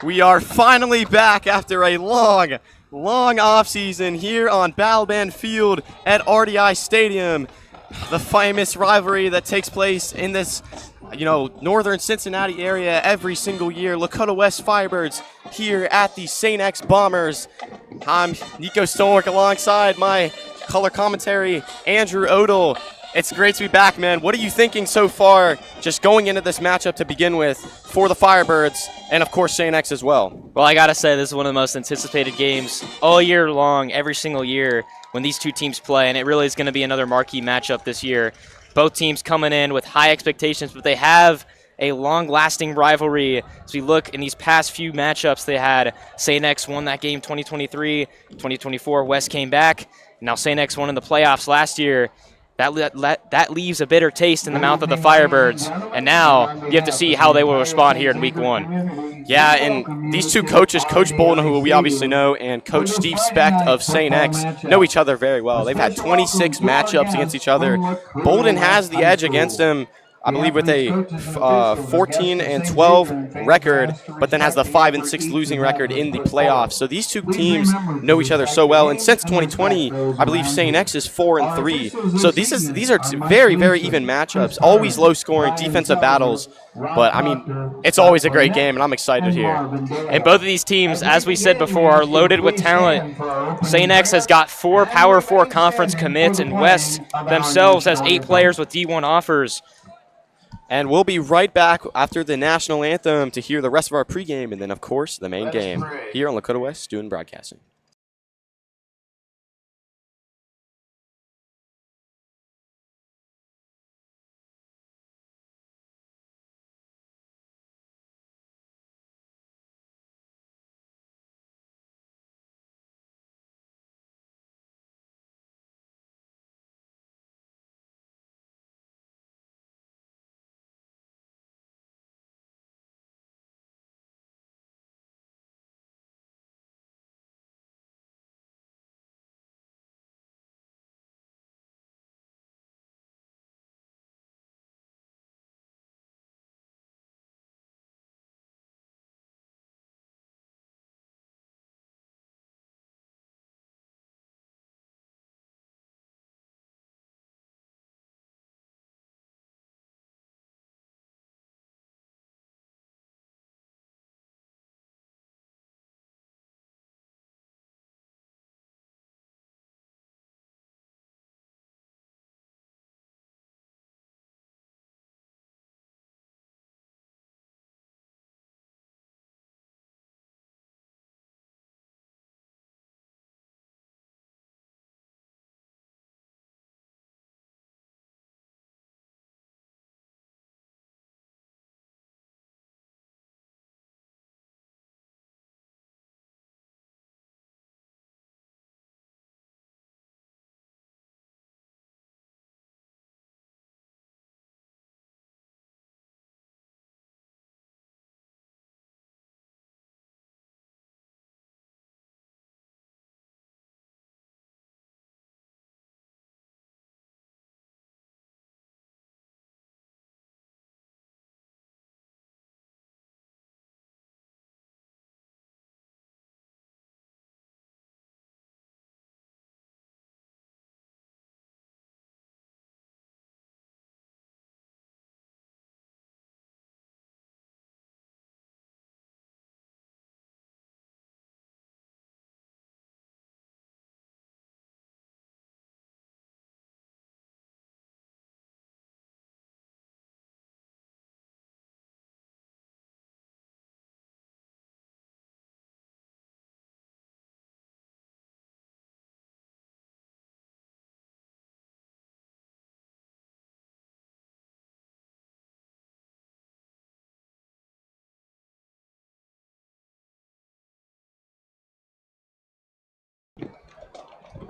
We are finally back after a long offseason here on Balaban Field at RDI Stadium. The famous rivalry that takes place in this, northern Cincinnati area every single year. Lakota West Firebirds here at the St.X Bombers. I'm Nico Stolmark alongside my color commentary, Andrew Odell. It's great to be back, man. What are you thinking so far, just going into this matchup to begin with for the Firebirds and, of course, St. X as well? Well, I got to say, this is one of the most anticipated games all year long, every single year when these two teams play, and it really is going to be another marquee matchup this year. Both teams coming in with high expectations, but they have a long-lasting rivalry. As we look in these past few matchups they had, St. X won that game 2023, 2024, West came back. Now St. X won in the playoffs last year. That leaves a bitter taste in the mouth of the Firebirds, and now you have to see how they will respond here in Week 1. Yeah, and these two coaches, Coach Bolden, who we obviously know, and Coach Steve Specht of St. X, know each other very well. They've had 26 matchups against each other. Bolden has the edge against him, I believe, with a 14-12 record, but then has the 5-6 losing record in the playoffs. So these two teams know each other so well. And since 2020, I believe St. X is 4-3. So these are very, very even matchups. Always low-scoring defensive battles. But, I mean, it's always a great game, and I'm excited here. And both of these teams, as we said before, are loaded with talent. St. X has got 4 Power 4 conference commits, and West themselves has 8 players with D1 offers. And we'll be right back after the national anthem to hear the rest of our pregame and then, of course, the main game here on Lakota West Student Broadcasting.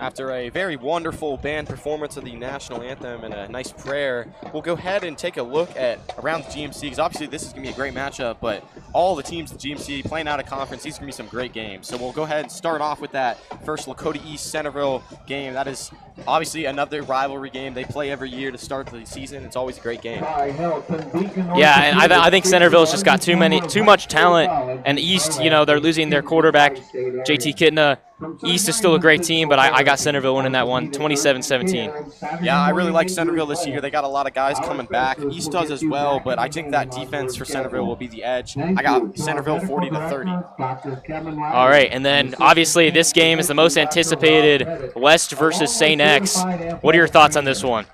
After a very wonderful band performance of the national anthem and a nice prayer, we'll go ahead and take a look at around the GMC, because obviously this is going to be a great matchup, but all the teams at the GMC playing out of conference, these are going to be some great games. So we'll go ahead and start off with that first Lakota East Centerville game. That is obviously another rivalry game. They play every year to start the season. It's always a great game. Yeah, and I think Centerville's just got too much talent, and East, you know, they're losing their quarterback, JT Kitna. East is still a great team, but I got Centerville winning that one, 27-17. Yeah, I really like Centerville this year. They got a lot of guys coming back. East does as well, but I think that defense for Centerville will be the edge. I got Centerville 40-30. All right, and then obviously this game is the most anticipated, West versus St. X. What are your thoughts on this one?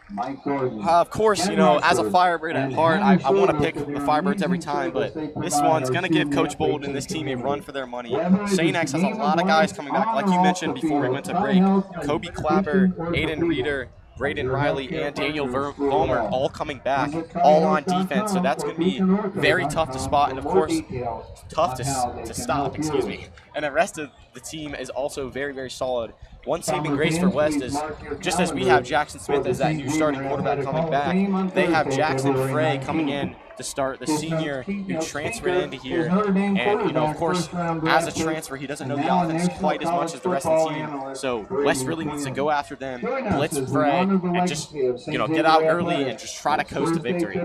Of course, you know, as a Firebird at heart, I want to pick the Firebirds every time, but this one's going to give Coach Bolden and this team a run for their money. St. X has a lot of guys coming back. Like you mentioned before we went to break, Kobe Clapper, Aiden Reeder, Braden Riley, and Daniel Vollmer all coming back, all on defense. So that's going to be very tough to spot and, of course, tough to stop, excuse me. And the rest of the team is also very, very solid. One saving grace for West is, just as we have Jackson Smith as that new starting quarterback coming back, they have Jackson Frey coming in to start, the senior who transferred into here. And, you know, of course, as a transfer, he doesn't know the offense quite as much as the rest of the team. So West really needs to go after them, blitz Frey, and just, you know, get out early and just try to coast to victory.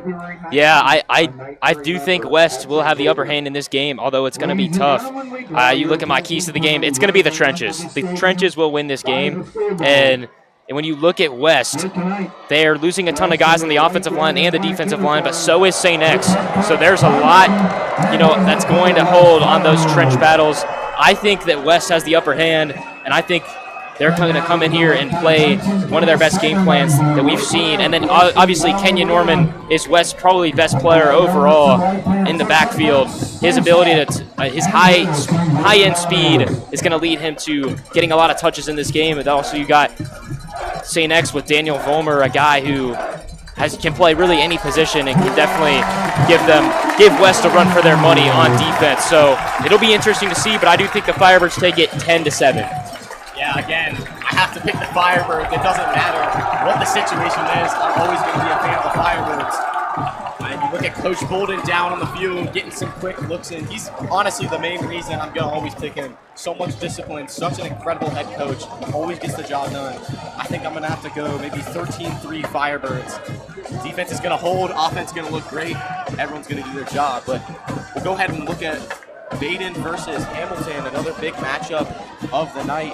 Yeah, I do think West will have the upper hand in this game, although it's going to be tough. You look at my keys to the game, it's going to be the trenches. The trenches will win this game. And when you look at West, they are losing a ton of guys on the offensive line and the defensive line, but so is St. X. So there's a lot, you know, that's going to hold on those trench battles. I think that West has the upper hand, and I think they're going to come in here and play one of their best game plans that we've seen. And then obviously Kenyon Norman is West's probably best player overall in the backfield. His ability to, his high-end speed is going to lead him to getting a lot of touches in this game. And also you got St. X with Daniel Vollmer, a guy who can play really any position and can definitely give West a run for their money on defense. So it'll be interesting to see, but I do think the Firebirds take it 10-7. Yeah, again, I have to pick the Firebirds. It doesn't matter what the situation is. I'm always going to be a fan of the Firebirds. And you look at Coach Bolden down on the field, getting some quick looks in. He's honestly the main reason I'm going to always pick him. So much discipline, such an incredible head coach, always gets the job done. I think I'm going to have to go maybe 13-3 Firebirds. Defense is going to hold, offense is going to look great. Everyone's going to do their job. But we'll go ahead and look at Baden versus Hamilton, another big matchup of the night.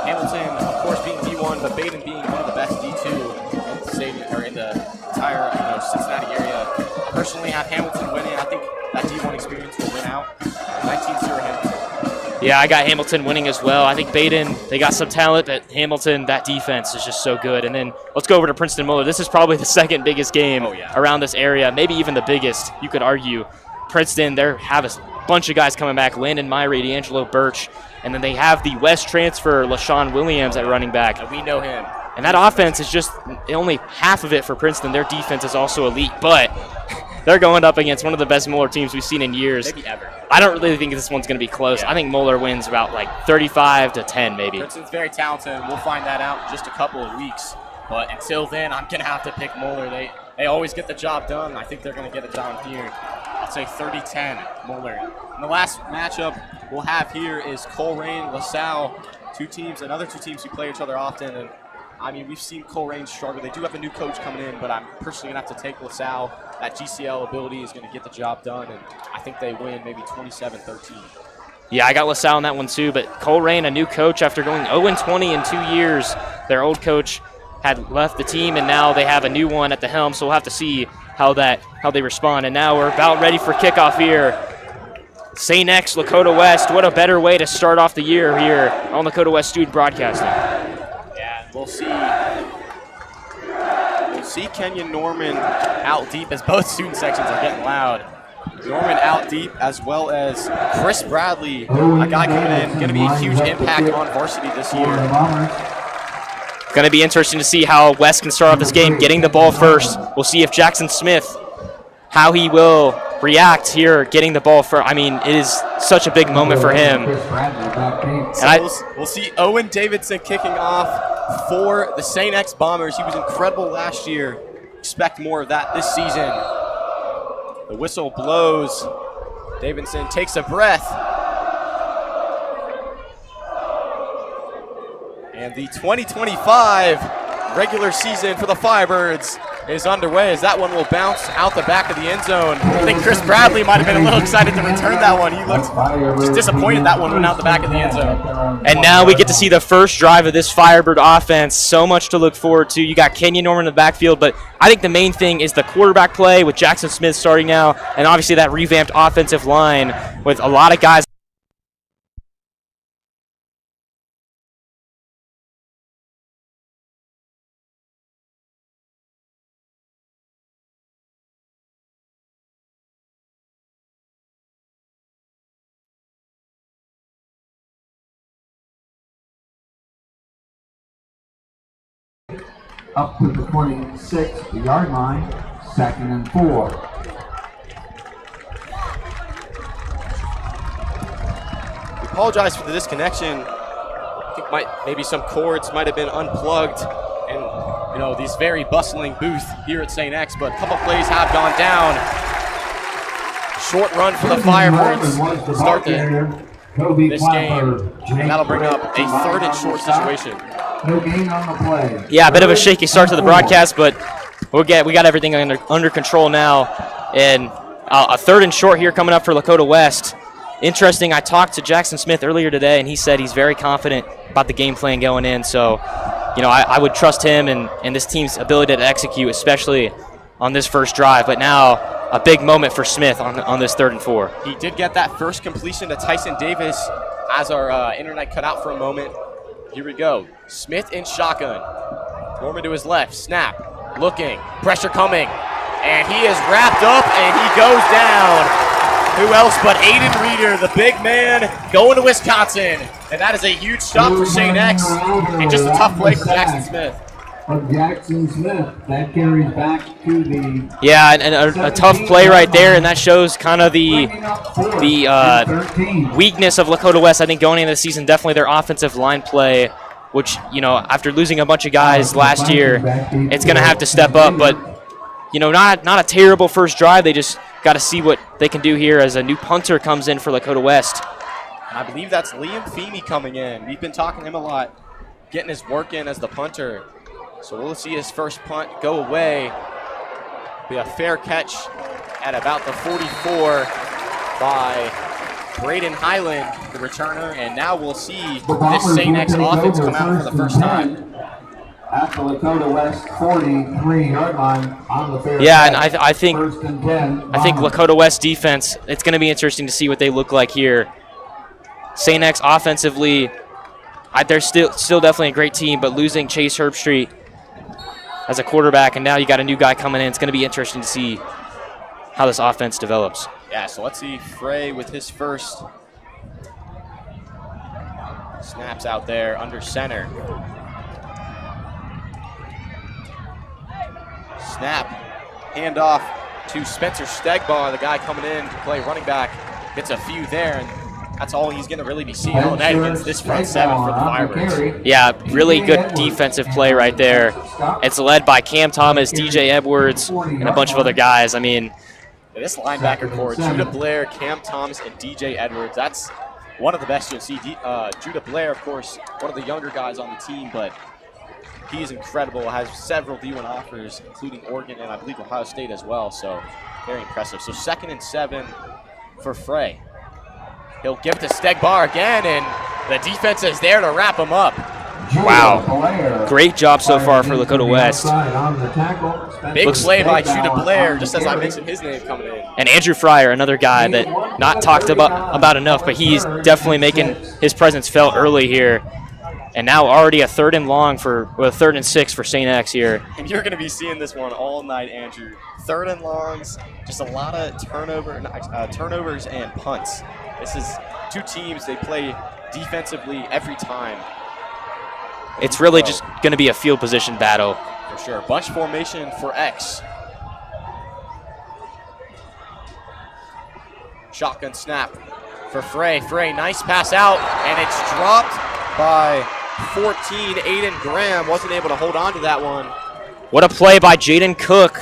Hamilton, of course, being D1, but Baden being one of the best D2 in the stadium, or in the entire Cincinnati area. I personally have Hamilton winning. I think that D1 experience will win out. 19-0 Hamilton. Yeah, I got Hamilton winning as well. I think Baden, they got some talent, but Hamilton, that defense is just so good. And then let's go over to Princeton-Muller. This is probably the second biggest game around this area, maybe even the biggest, you could argue. Princeton, they have a bunch of guys coming back, Landon Myrie, D'Angelo Birch, and then they have the West transfer, LaShawn Williams, at running back. And we know him. And that offense is just only half of it for Princeton. Their defense is also elite, but they're going up against one of the best Muller teams we've seen in years. Maybe ever. I don't really think this one's going to be close. Yeah. I think Muller wins about like 35-10 maybe. Princeton's very talented. We'll find that out in just a couple of weeks. But until then, I'm going to have to pick Muller. They always get the job done. I think they're going to get it done here. I'll say 30-10 Muller. And the last matchup we'll have here is Colerain, LaSalle, another two teams who play each other often. And I mean, we've seen Colerain struggle. They do have a new coach coming in, but I'm personally going to have to take LaSalle. That GCL ability is going to get the job done, and I think they win maybe 27-13. Yeah, I got LaSalle in that one too, but Colerain, a new coach after going 0-20 in 2 years. Their old coach had left the team, and now they have a new one at the helm, so we'll have to see how they respond. And now we're about ready for kickoff here. St. X, Lakota West. What a better way to start off the year here on Lakota West Student Broadcasting. Yeah, we'll see. We'll see Kenyon Norman out deep as both student sections are getting loud. Norman out deep, as well as Chris Bradley, a guy coming in, going to be a huge impact on varsity this year. Going to be interesting to see how West can start off this game, getting the ball first. We'll see if Jackson Smith, how he will react here getting the ball for, I mean, it is such a big moment for him. So we'll see Owen Davidson kicking off for the St. X Bombers. He was incredible last year. Expect more of that this season. The whistle blows. Davidson takes a breath. And the 2025 regular season for the Firebirds is underway as that one will bounce out the back of the end zone. I think Chris Bradley might have been a little excited to return that one. He looked just disappointed that one went out the back of the end zone. And now we get to see the first drive of this Firebird offense. So much to look forward to. You got Kenyon Norman in the backfield, but I think the main thing is the quarterback play with Jackson Smith starting now, and obviously that revamped offensive line with a lot of guys. Up to the 26-yard line, 2nd and 4. We apologize for the disconnection. I think maybe some cords might have been unplugged, and these very bustling booth here at St. X. But a couple plays have gone down. Short run for the Firebirds to start this game, and that'll bring up a 3rd and short situation. No gain on the play. Yeah, a bit of a shaky start to the broadcast, but we got everything under control now. And a 3rd and short here coming up for Lakota West. Interesting, I talked to Jackson Smith earlier today, and he said he's very confident about the game plan going in. So, I would trust him and this team's ability to execute, especially on this first drive. But now a big moment for Smith on this 3rd and 4. He did get that first completion to Tyson Davis as our internet cut out for a moment. Here we go. Smith in shotgun. Norman to his left. Snap. Looking. Pressure coming. And he is wrapped up and he goes down. Who else but Aiden Reeder, the big man, going to Wisconsin. And that is a huge shot for St. X. And just a tough play for Jackson Smith. Jackson Smith, that carries back to the... Yeah, and a tough play right there, and that shows kind of the weakness of Lakota West. I think going into the season, definitely their offensive line play, which, after losing a bunch of guys last year, it's going to have to step up. But, not a terrible first drive. They just got to see what they can do here as a new punter comes in for Lakota West. And I believe that's Liam Feeney coming in. We've been talking to him a lot, getting his work in as the punter. So we'll see his first punt go away. Be a fair catch at about the 44 by Braden Highland, the returner. And now we'll see this St. X offense come out for the first time. At the Lakota West 43-yard line on the fair. Yeah, and I think First and 10. Lakota West defense, it's going to be interesting to see what they look like here. St. X offensively, they're still definitely a great team, but losing Chase Herbstreit as a quarterback, and now you got a new guy coming in. It's going to be interesting to see how this offense develops. Yeah, so let's see Frey with his first snaps out there under center. Snap, handoff to Spencer Stegbaugh, the guy coming in to play running back. Gets a few there, and that's all he's going to really be seeing all night against this front seven for the Firebirds. Yeah, really good defensive play right there. It's led by Cam Thomas, DJ Edwards, and a bunch of other guys. I mean, this linebacker core, Judah Blair, Cam Thomas, and DJ Edwards, that's one of the best you'll see. Judah Blair, of course, one of the younger guys on the team, but he is incredible, has several D1 offers, including Oregon and I believe Ohio State as well, so very impressive. So 2nd and 7 for Frey. He'll give it to Stegbaugh again, and the defense is there to wrap him up. Wow. Great job so far for Lakota West. Big play by Judah Blair, just as I mentioned his name coming in. And Andrew Fryer, another guy that not talked about enough, but he's definitely making his presence felt early here. And now already a 3rd and long for, well, 3rd and 6 for St. X here. And you're going to be seeing this one all night, Andrew. 3rd and longs, just a lot of turnovers and punts. This is two teams, they play defensively every time. It's really just going to be a field position battle. For sure. Bunch formation for X. Shotgun snap for Frey. Frey, nice pass out, and it's dropped by 14. Aiden Graham wasn't able to hold on to that one. What a play by Jaden Cook.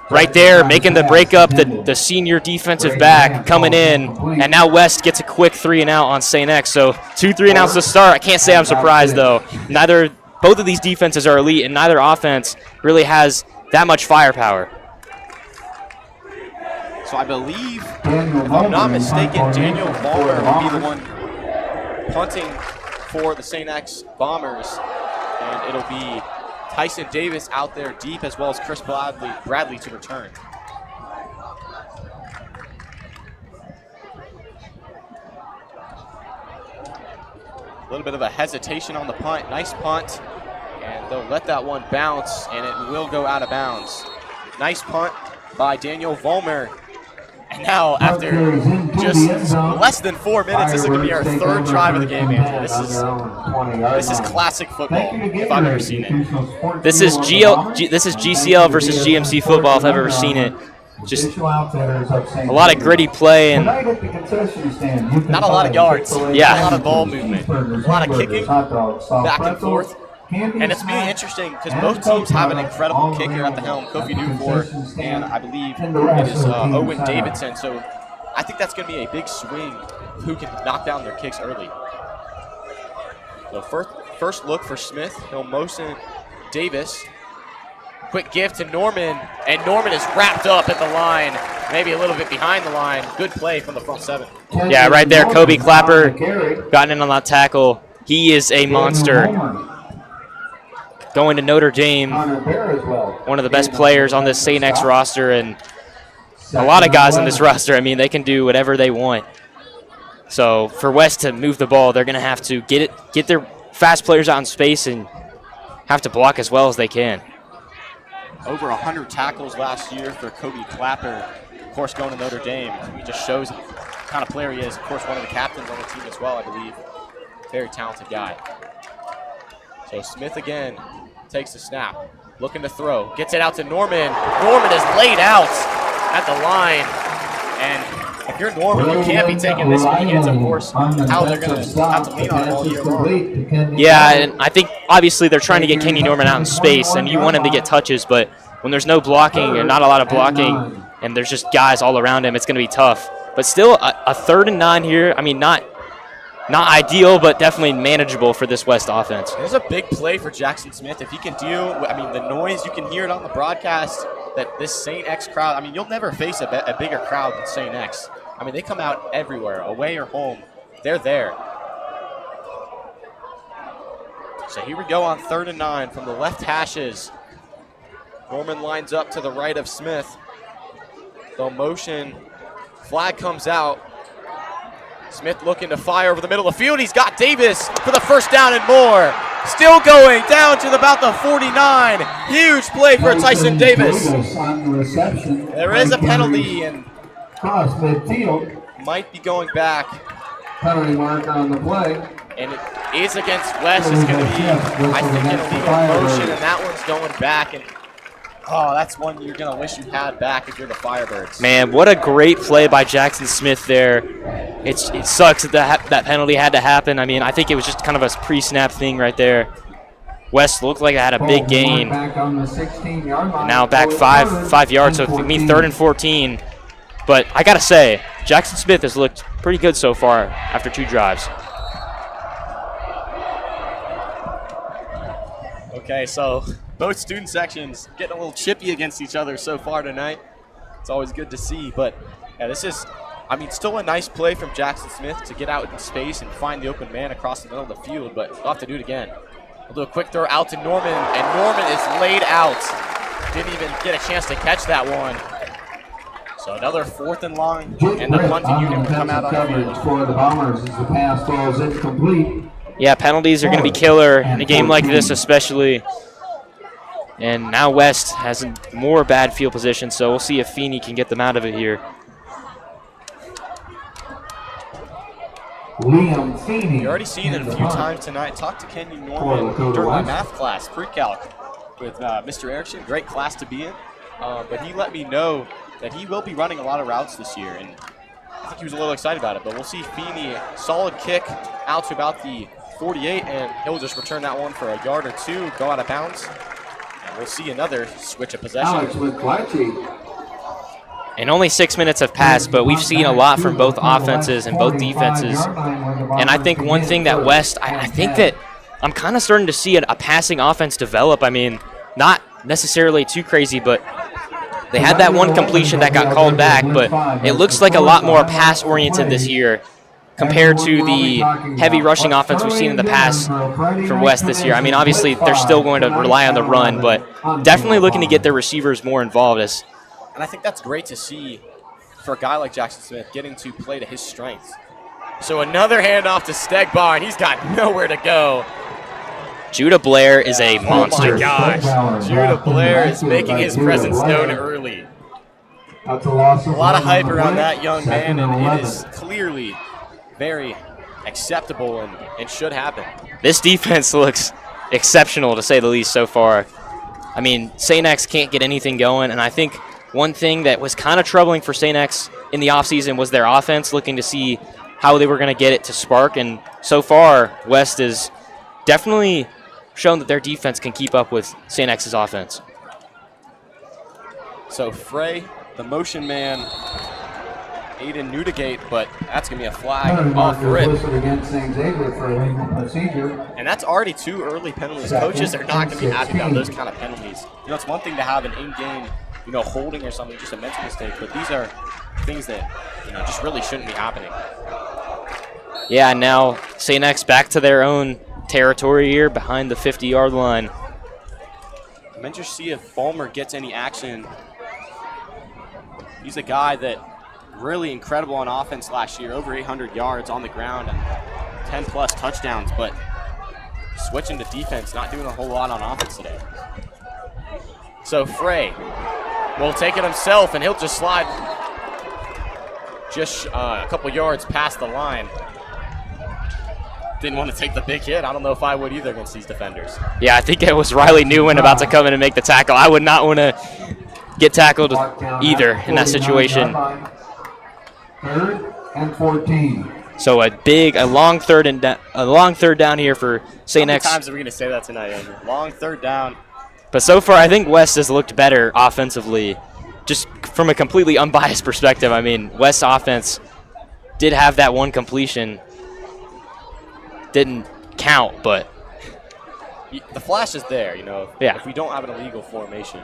Right there, making the breakup, the senior defensive back coming in. And now West gets a quick 3-and-out on St. X. So 2 3-and-outs to start. I can't say I'm surprised, though. Both of these defenses are elite, and neither offense really has that much firepower. So I believe, if I'm not mistaken, Daniel Ballmer will be the one punting for the St. X Bombers. And it'll be Tyson Davis out there deep, as well as Chris Bradley to return. A little bit of a hesitation on the punt. Nice punt. And they'll let that one bounce, and it will go out of bounds. Nice punt by Daniel Vollmer. And now, after just less than 4 minutes, this is going to be our third drive of the game, Andrew. This is classic football, if I've ever seen it. This is GCL versus GMC football, if I've ever seen it. Just a lot of gritty play and not a lot of yards. Yeah, a lot of ball movement, a lot of kicking back and forth. And it's really interesting because both teams have an incredible kicker at the helm, Kofi Dufour, and I believe it is Owen Davidson. So I think that's going to be a big swing who can knock down their kicks early. So first look for Smith. He'll motion Davis. Quick give to Norman, and Norman is wrapped up at the line, maybe a little bit behind the line. Good play from the front seven. Yeah, right there, Kobe Clapper gotten in on that tackle. He is a monster. Going to Notre Dame, one of the best players on this St. X roster, and a lot of guys on this roster, I mean, they can do whatever they want. So for West to move the ball, they're going to have to get their fast players out in space and have to block as well as they can. Over 100 tackles last year for Kobe Clapper. Of course, going to Notre Dame, he just shows the kind of player he is. Of course, one of the captains on the team as well, I believe. Very talented guy. So Smith again takes the snap, looking to throw, gets it out to Norman. Norman is laid out at the line, and if you're Norman, you can't be taking this many hits. Of course, how they're going to have to lean on it all year long. Yeah, and I think obviously they're trying to get Kenny Norman out in space, and you want him to get touches, but when there's no blocking or not a lot of blocking, and there's just guys all around him, it's going to be tough. But still, a 3rd and 9 here. I mean, not ideal, but definitely manageable for this West offense. There's a big play for Jackson Smith. If he can deal, I mean, the noise, you can hear it on the broadcast, that this St. X crowd, I mean, you'll never face a bigger crowd than St. X. I mean, they come out everywhere, away or home. They're there. So here we go on 3rd and 9 from the left hashes. Norman lines up to the right of Smith. The motion, flag comes out. Smith looking to fire over the middle of the field. He's got Davis for the first down and more. Still going down to about the 49. Huge play for Tyson Davis. There is a penalty and might be going back. Penalty mark on the play. And it is against West. It's going to be, I think, an illegal motion, and that one's going back. And oh, that's one you're going to wish you had back if you're the Firebirds. Man, what a great play by Jackson Smith there. It sucks that that penalty had to happen. I mean, I think it was just kind of a pre-snap thing right there. West looked like it had a big gain. Now back five yards, so it means 3rd and 14. But I got to say, Jackson Smith has looked pretty good so far after 2 drives. Okay, so both student sections getting a little chippy against each other so far tonight. It's always good to see, but yeah, this is, I mean, still a nice play from Jackson Smith to get out in space and find the open man across the middle of the field, but we'll have to do it again. We'll do a quick throw out to Norman, and Norman is laid out. Didn't even get a chance to catch that one. So another 4th and long, and the punting unit will come out on the field. For the Bombers as the pass falls incomplete. Yeah, penalties are going to be killer in a game like this especially. And now West has a more bad field position, so we'll see if Feeney can get them out of it here. Liam Feeney. You already seen it a few times tonight. Talked to Kenny Norman during my math class, pre-calc, with Mr. Erickson. Great class to be in. But he let me know that he will be running a lot of routes this year. And think he was a little excited about it, but we'll see Feeney, solid kick out to about the 48, and he'll just return that one for a yard or two, go out of bounds. And we'll see another switch of possession. Alex with Glatchy. And only 6 minutes have passed, but we've seen a lot from both offenses and both defenses. And I think one thing that West, I think that I'm kind of starting to see a passing offense develop. I mean, not necessarily too crazy, but they had that one completion that got called back, but it looks like a lot more pass-oriented this year compared to the heavy rushing offense we've seen in the past from West this year. I mean, obviously, they're still going to rely on the run, but definitely looking to get their receivers more involved. And I think that's great to see for a guy like Jackson Smith getting to play to his strengths. So another handoff to Stegbar, and he's got nowhere to go. Judah Blair is a monster. Oh my gosh. Judah Blair is making his presence known early. A lot of hype around that young man, and it is clearly very acceptable and should happen. This defense looks exceptional, to say the least, so far. I mean, St. X can't get anything going, and I think one thing that was kind of troubling for St. X in the offseason was their offense, looking to see how they were going to get it to spark. And so far, West has definitely shown that their defense can keep up with St. X's offense. So Frey, the motion man, Aiden Newdigate, but that's going to be a flag off rip. Against Xavier for illegal procedure. And that's already 2 early penalties. Coaches are not going to be happy about those kind of penalties. You know, it's one thing to have an in-game, holding or something, just a mental mistake, but these are things that, just really shouldn't be happening. Yeah, now St. X back to their own territory here behind the 50-yard line. And just see if Fulmer gets any action. He's a guy that really incredible on offense last year, over 800 yards on the ground and 10-plus touchdowns, but switching to defense, not doing a whole lot on offense today. So Frey will take it himself, and he'll just slide just a couple yards past the line. Didn't want to take the big hit. I don't know if I would either against these defenders. Yeah, I think it was Riley Newen about to come in and make the tackle. I would not want to get tackled either in that situation. 3rd and 14. So a long third down here for St. X. How many times are we going to say that tonight, Andrew? Long third down. But so far, I think West has looked better offensively, just from a completely unbiased perspective. I mean, West's offense did have that one completion. Didn't count, but the flash is there, Yeah. If we don't have an illegal formation.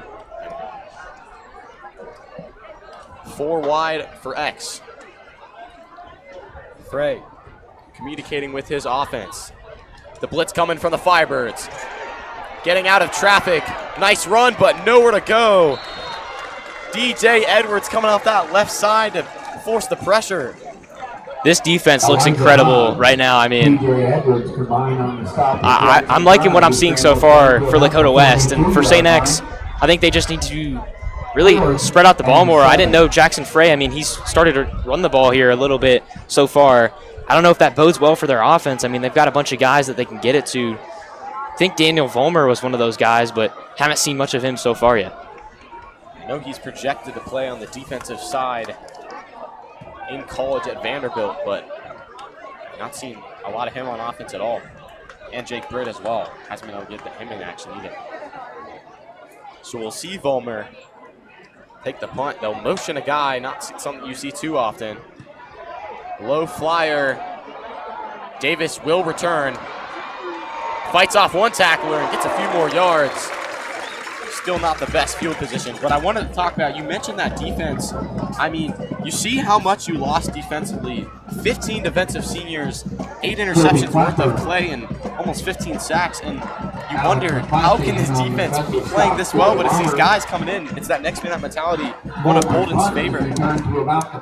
4 wide for X. Frey communicating with his offense. The blitz coming from the Firebirds. Getting out of traffic. Nice run, but nowhere to go. DJ Edwards coming off that left side to force the pressure. This defense looks incredible right now. I mean, I'm liking what I'm seeing so far for Lakota West. And for St. X, I think they just need to really spread out the ball more. I didn't know Jackson Frey. I mean, he's started to run the ball here a little bit so far. I don't know if that bodes well for their offense. I mean, they've got a bunch of guys that they can get it to. I think Daniel Vollmer was one of those guys, but haven't seen much of him so far yet. I know he's projected to play on the defensive side in college at Vanderbilt, but not seen a lot of him on offense at all. And Jake Britt as well. Hasn't been able to get him in action either. So we'll see Vollmer take the punt. They'll motion a guy, not something you see too often. Low flyer. Davis will return. Fights off one tackler and gets a few more yards. Still not the best field position. But I wanted to talk about, you mentioned that defense. I mean, you see how much you lost defensively. 15 defensive seniors, 8 interceptions worth of play, and almost 15 sacks. And you wonder, how can this defense be playing this well? But it's these guys coming in. It's that next man mentality, one of Bolden's favorite.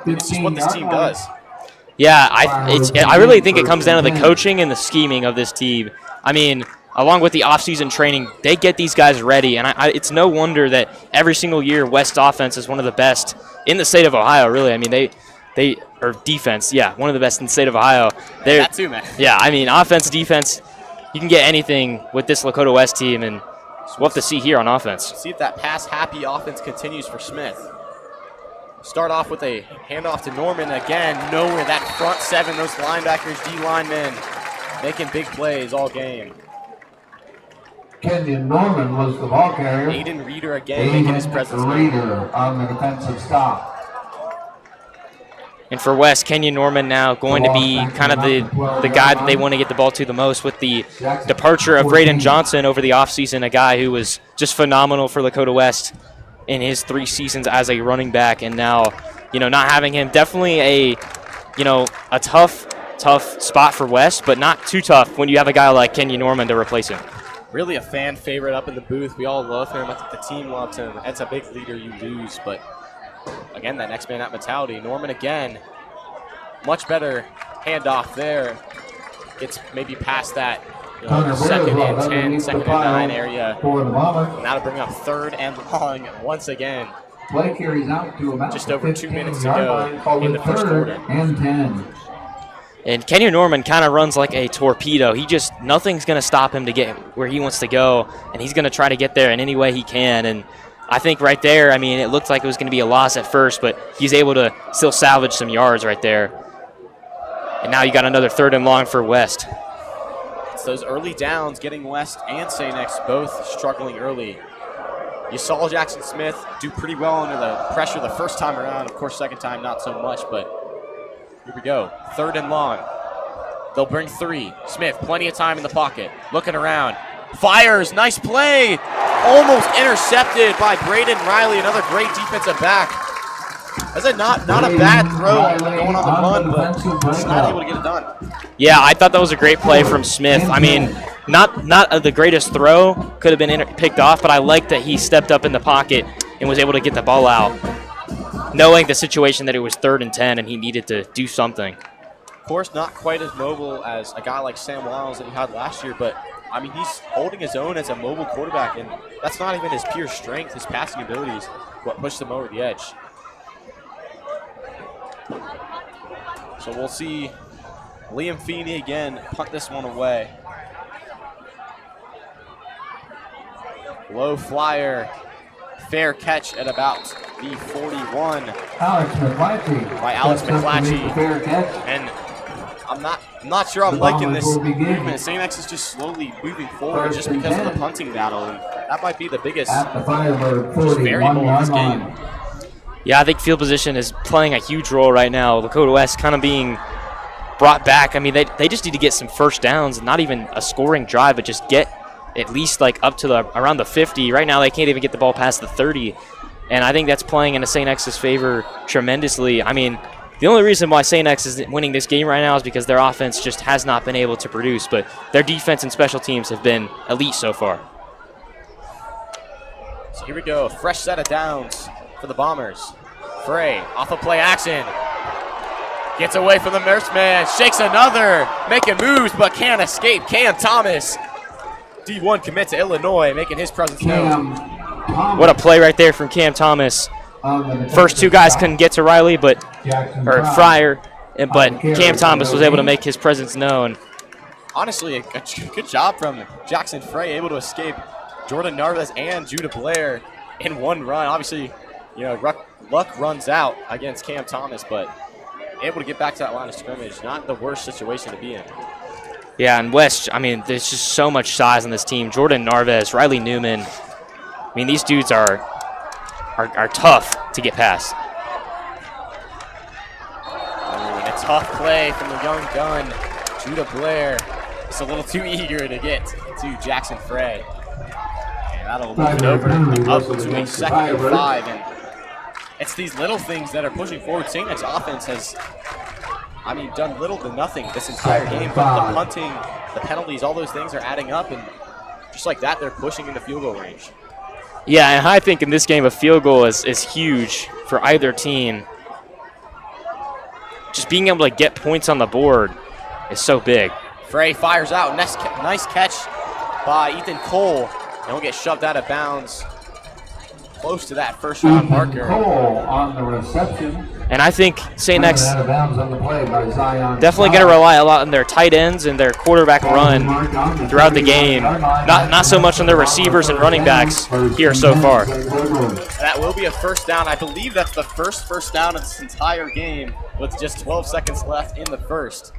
It's just what this team does. Yeah, I really think it comes down to the coaching and the scheming of this team. I mean, along with the offseason training, they get these guys ready, and it's no wonder that every single year West offense is one of the best in the state of Ohio, really. I mean, they or defense, yeah, one of the best in the state of Ohio. That too, man. Yeah, I mean, offense, defense, you can get anything with this Lakota West team, and we'll have to see here on offense. See if that pass-happy offense continues for Smith. Start off with a handoff to Norman again. Nowhere. That front seven, those linebackers, D linemen, making big plays all game. Kenyon Norman was the ball carrier. Aiden Reeder again making his presence known. Reeder on the defensive stop. And for West, Kenyon Norman now going to be kind of the guy that they want to get the ball to the most with the departure of Braden Johnson over the offseason, a guy who was just phenomenal for Lakota West in his 3 seasons as a running back. And now, not having him, definitely a tough spot for West, but not too tough when you have a guy like Kenyon Norman to replace him. Really a fan favorite up in the booth. We all love him. I think the team loves him. That's a big leader you lose, but again, that next man out mentality. Norman again, much better handoff there. Gets maybe past that second and 10, second and 9 area. Now to bring up 3rd and long once again. Play carries out to about just over 2 minutes to go in the first quarter. And 10. And Kenyon Norman kind of runs like a torpedo. Nothing's going to stop him to get where he wants to go, and he's going to try to get there in any way he can. And I think right there, it looked like it was going to be a loss at first, but he's able to still salvage some yards right there. And now you got another 3rd and long for West. It's those early downs getting West and St. X both struggling early. You saw Jackson Smith do pretty well under the pressure the first time around. Of course, second time not so much, but here we go. 3rd and long. They'll bring 3. Smith, plenty of time in the pocket. Looking around. Fires. Nice play. Almost intercepted by Braden Riley. Another great defensive back. That's not a bad throw going on the run, but just not able to get it done. Yeah, I thought that was a great play from Smith. Not the greatest throw. Could have been picked off, but I like that he stepped up in the pocket and was able to get the ball out, knowing the situation that it was 3rd and 10 and he needed to do something. Of course, not quite as mobile as a guy like Sam Wiles that he had last year, but he's holding his own as a mobile quarterback, and that's not even his pure strength. His passing abilities what pushed him over the edge. So we'll see Liam Feeney again punt this one away. Low flyer. Fair catch at about the 41 by Alex McClatchy. And I'm not sure I'm liking this movement. St. X is just slowly moving forward just because of the punting battle, and that might be the biggest variable in this game. Yeah, I think field position is playing a huge role right now. Lakota West kind of being brought back. They just need to get some first downs, not even a scoring drive, but just get at least up to around the 50. Right now they can't even get the ball past the 30, and I think that's playing into St. X's favor tremendously. The only reason why St. X is winning this game right now is because their offense just has not been able to produce, but their defense and special teams have been elite so far. So here we go, fresh set of downs for the Bombers. Frey off of play action. Gets away from the nurse man, shakes another, making moves but can't escape. Cam Thomas, D1 commit to Illinois, making his presence known. What a play right there from Cam Thomas. First 2 guys couldn't get to Riley, but Fryer, but Cam Thomas was able to make his presence known. Honestly, a good job from Jackson Frey, able to escape Jordan Narvaez and Judah Blair in one run. Obviously, luck runs out against Cam Thomas, but able to get back to that line of scrimmage. Not the worst situation to be in. Yeah, and West, there's just so much size on this team. Jordan Narvaez, Riley Newman. These dudes are tough to get past. A tough play from the young gun, Judah Blair. Just a little too eager to get to Jackson Frey. And that'll move it over up to a 2nd and 5. And it's these little things that are pushing forward. St. X offense has, done little to nothing this entire game. But the punting, the penalties, all those things are adding up. And just like that, they're pushing into field goal range. Yeah, and I think in this game a field goal is huge for either team. Just being able to get points on the board is so big. Frey fires out. Nice catch by Ethan Cole. And will get shoved out of bounds close to that first round marker. Cole on the reception. And I think St. X definitely going to rely a lot on their tight ends and their quarterback run throughout the game. Not so much on their receivers and running backs here so far. That that will be a first down. I believe that's the first down of this entire game with just 12 seconds left in the first.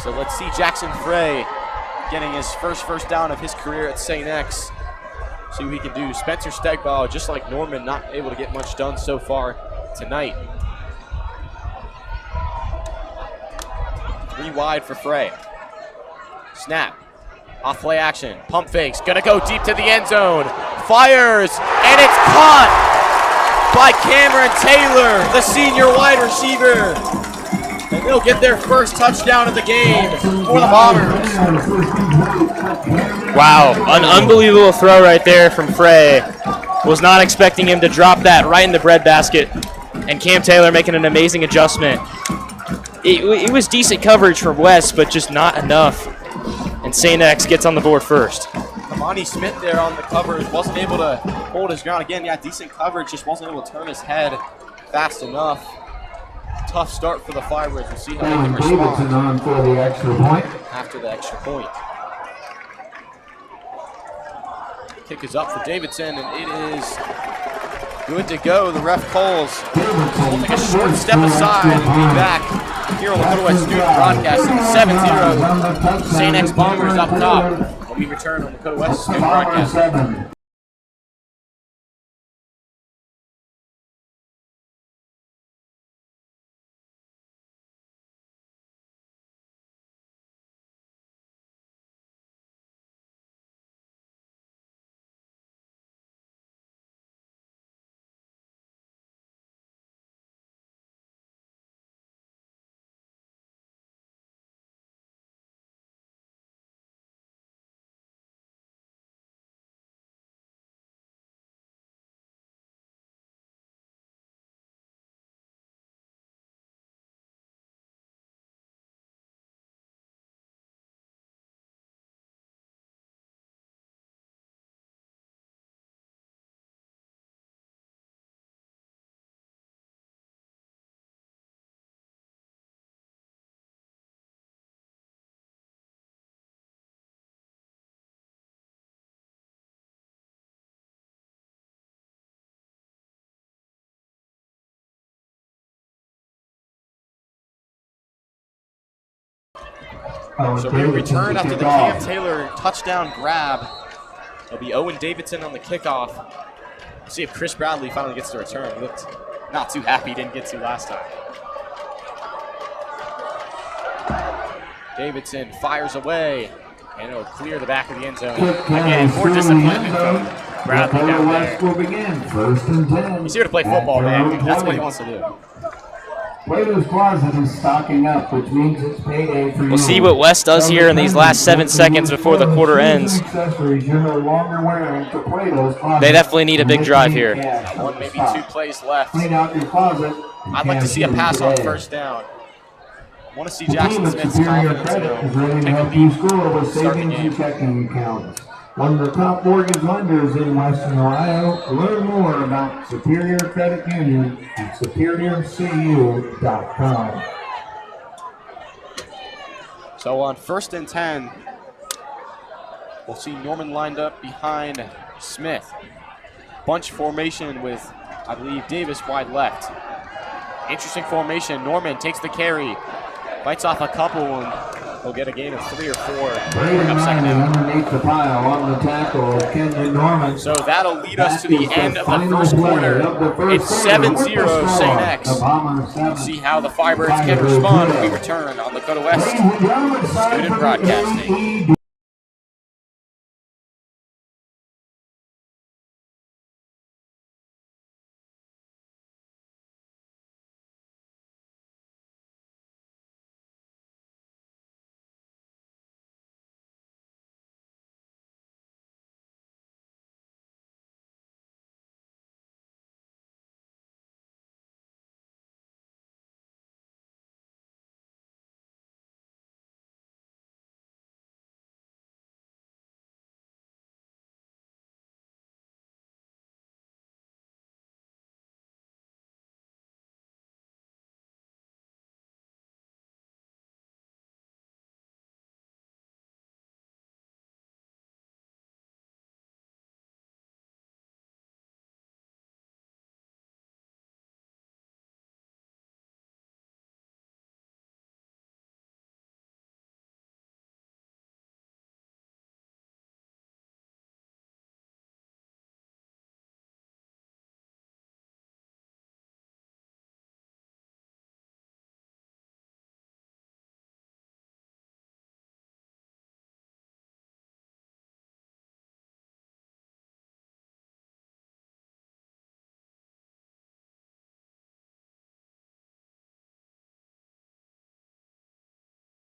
So let's see Jackson Frey getting his first down of his career at St. X. See what he can do. Spencer Stegbaugh, just like Norman, not able to get much done so far tonight. 3 wide for Frey. Snap. Off play action. Pump fakes. Gonna go deep to the end zone. Fires. And it's caught by Cameron Taylor, the senior wide receiver. And they'll get their first touchdown of the game for the Bombers. Wow, an unbelievable throw right there from Frey. Was not expecting him to drop that right in the breadbasket. And Cam Taylor making an amazing adjustment. It was decent coverage from West, but just not enough. And St. X gets on the board first. Amani Smith there on the coverage wasn't able to hold his ground. Again, yeah, decent coverage, just wasn't able to turn his head fast enough. Tough start for the Firebirds. We'll see how they can respond on for the extra point. after the extra point. Kick is up for Davidson, and it is good to go. The ref calls. We'll take a short step aside and be back here on the Lakota West Student Broadcasting. 7-0 St. X Bombers up top when we return on the Lakota West Student Broadcasting. So we return after the Cam Taylor touchdown grab. It'll be Owen Davidson on the kickoff. We'll see if Chris Bradley finally gets to return. He looked not too happy he didn't get to last time. Davidson fires away, and it'll clear the back of the end zone. Again, more disappointment from Bradley down there. He's here to play football, man. That's what he wants to do. Plato's Closet is stocking up, which means it's payday for you. We'll see what West does here in these last 7 seconds before the quarter ends. They definitely need a big drive here. One, maybe 2 plays left. Clean out your closet. I'd like to see a pass on first down. I want to see Jackson Smith's confidence take a lead, start the game. Checking accounts. One of the top mortgage lenders in Western Ohio. Learn more about Superior Credit Union at superiorcu.com. So on 1st and 10, we'll see Norman lined up behind Smith. Bunch formation with, I believe, Davis wide left. Interesting formation. Norman takes the carry, bites off a couple, and he'll get a gain of 3 or 4. Underneath the pile on the tackle, Kenyon Norman. So that'll lead us to the end of the first quarter. It's 7-0 St. X. See how the Firebirds can respond when we return on Lakota West Student Broadcasting.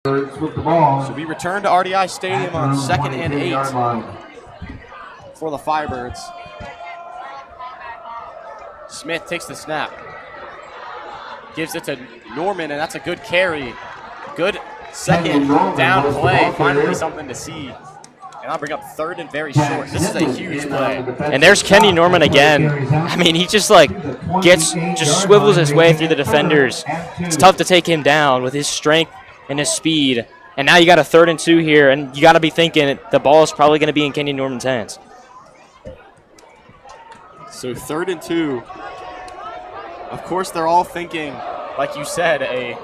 With the ball. So we return to RDI Stadium on 2nd and 8 line. for the Firebirds. Smith takes the snap. Gives it to Norman, and that's a good carry. Good second down play. Finally something to see. And I'll bring up 3rd and very short. This is a huge play. And there's Kenny Norman again. I mean, he just just swivels his way through the defenders. It's tough to take him down with his strength and his speed. And now you got a 3rd and 2 here, and you got to be thinking the ball is probably going to be in Kenny Norman's hands. So 3rd and 2. Of course, they're all thinking, like you said, a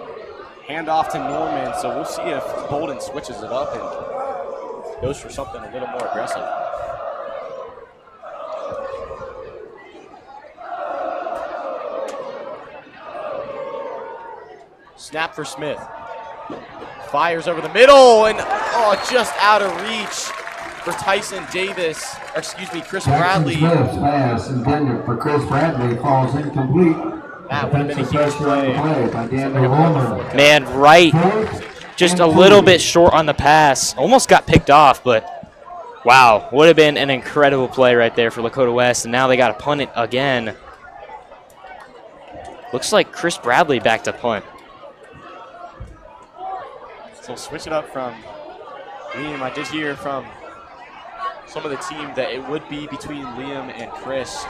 handoff to Norman. So we'll see if Bolden switches it up and goes for something a little more aggressive. Snap for Smith. Fires over the middle, and just out of reach for Tyson Davis, or excuse me, Chris Bradley. Smith's pass intended for Chris Bradley falls incomplete. That would have been a huge play. By Daniel Holman. Man, right, just a little bit short on the pass. Almost got picked off, but wow, would have been an incredible play right there for Lakota West, and now they got to punt it again. Looks like Chris Bradley back to punt. So switch it up from Liam. I did hear from some of the team that it would be between Liam and Chris.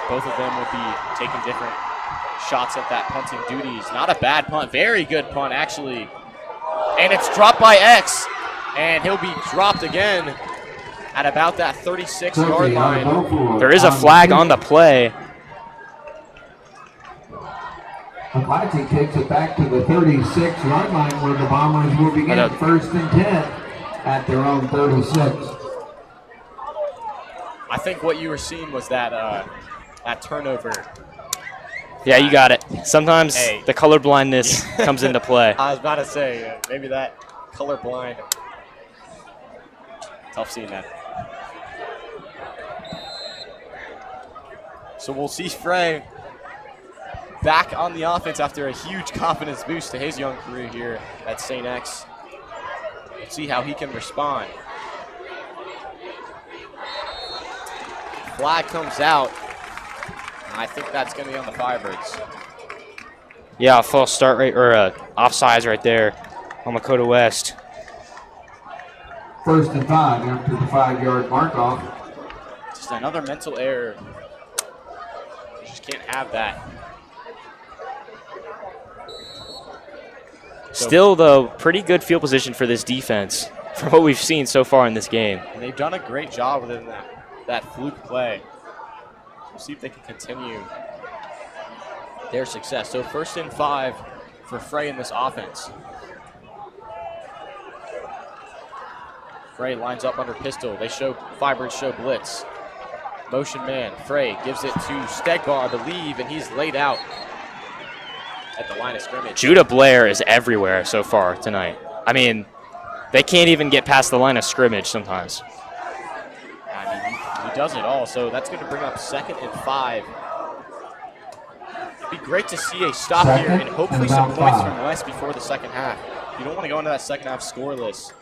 Both of them would be taking different shots at that punting duties. Not a bad punt. Very good punt, actually. And it's dropped by X. And he'll be dropped again at about that 36-yard line. There is a flag on the play. Apache takes it back to the 36-yard line where the Bombers will begin 1st and 10 at their own 36. I think what you were seeing was that that turnover. Yeah, you got it. Sometimes the color blindness comes into play. I was about to say, maybe that color blind. Tough seeing that. So we'll see Frey back on the offense after a huge confidence boost to his young career here at St. X. We'll see how he can respond. Flag comes out. I think that's going to be on the Firebirds. Yeah, a false start right, or offsides right there on Lakota West. 1st and 5 after the 5-yard mark off. Just another mental error. You just can't have that. Still, though, pretty good field position for this defense from what we've seen so far in this game. And they've done a great job within that fluke play. We'll see if they can continue their success. So 1st and 5 for Frey in this offense. Frey lines up under pistol. Firebirds show blitz. Motion man. Frey gives it to Stegbar, I believe, and he's laid out at the line of scrimmage. Judah Blair is everywhere so far tonight. I mean, they can't even get past the line of scrimmage sometimes. I mean, he does it all. So that's going to bring up 2nd and 5. It'd be great to see a stop here and hopefully some points from West before the second half. You don't want to go into that second half scoreless.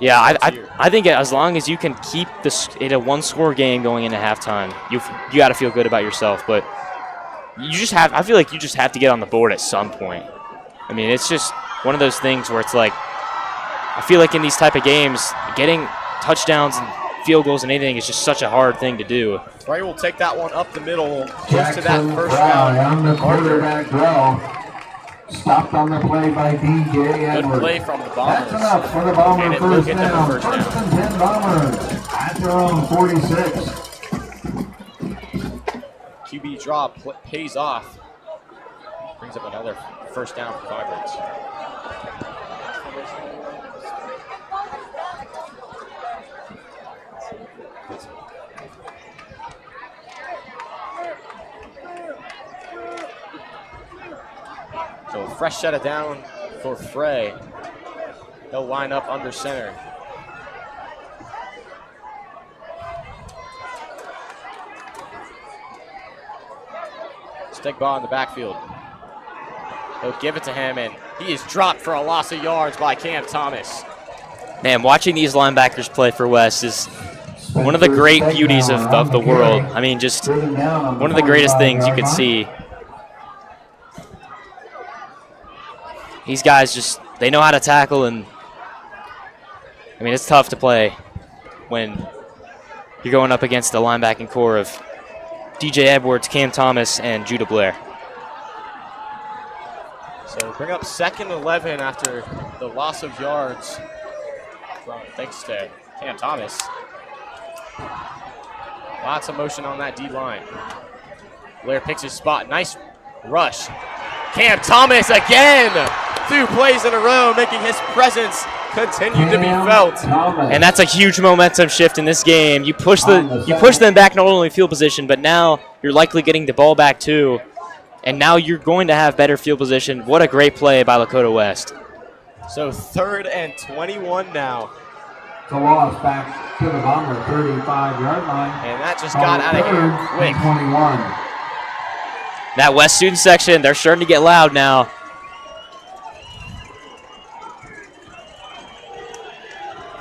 Yeah, I think as long as you can keep it a one-score game going into halftime, you got to feel good about yourself. But I feel like you just have to get on the board at some point. I mean, it's just one of those things where it's like, I feel like in these type of games, getting touchdowns and field goals and anything is just such a hard thing to do. Frey will take that one up the middle, close to that first down. On the quarterback draw. Stopped on the play by DJ Edwards. Good play from the Bombers. That's enough for the Bomber And first down. First down. 1st and 10 Bombers at their own 46. QB draw pays off. Brings up another first down for Firebirds. So a fresh set of down for Frey. He'll line up under center. Stegbaugh in the backfield. They'll give it to him, and he is dropped for a loss of yards by Cam Thomas. Man, watching these linebackers play for West is one of the great beauties of the world. I mean, just one of the greatest things you could see. These guys just, they know how to tackle, and I mean, it's tough to play when you're going up against the linebacking core of DJ Edwards, Cam Thomas, and Judah Blair. So bring up 2nd and 11 after the loss of yards, thanks to Cam Thomas. Lots of motion on that D-line. Blair picks his spot. Nice rush. Cam Thomas again! 2 plays in a row, making his presence continue to be felt. And that's a huge momentum shift in this game. You push them back not only field position, but now you're likely getting the ball back too. And now you're going to have better field position. What a great play by Lakota West. So 3rd and 21 now. The loss back to the Bomber 35-yard line. And that just got out of here quick. 21. That West student section, they're starting to get loud now.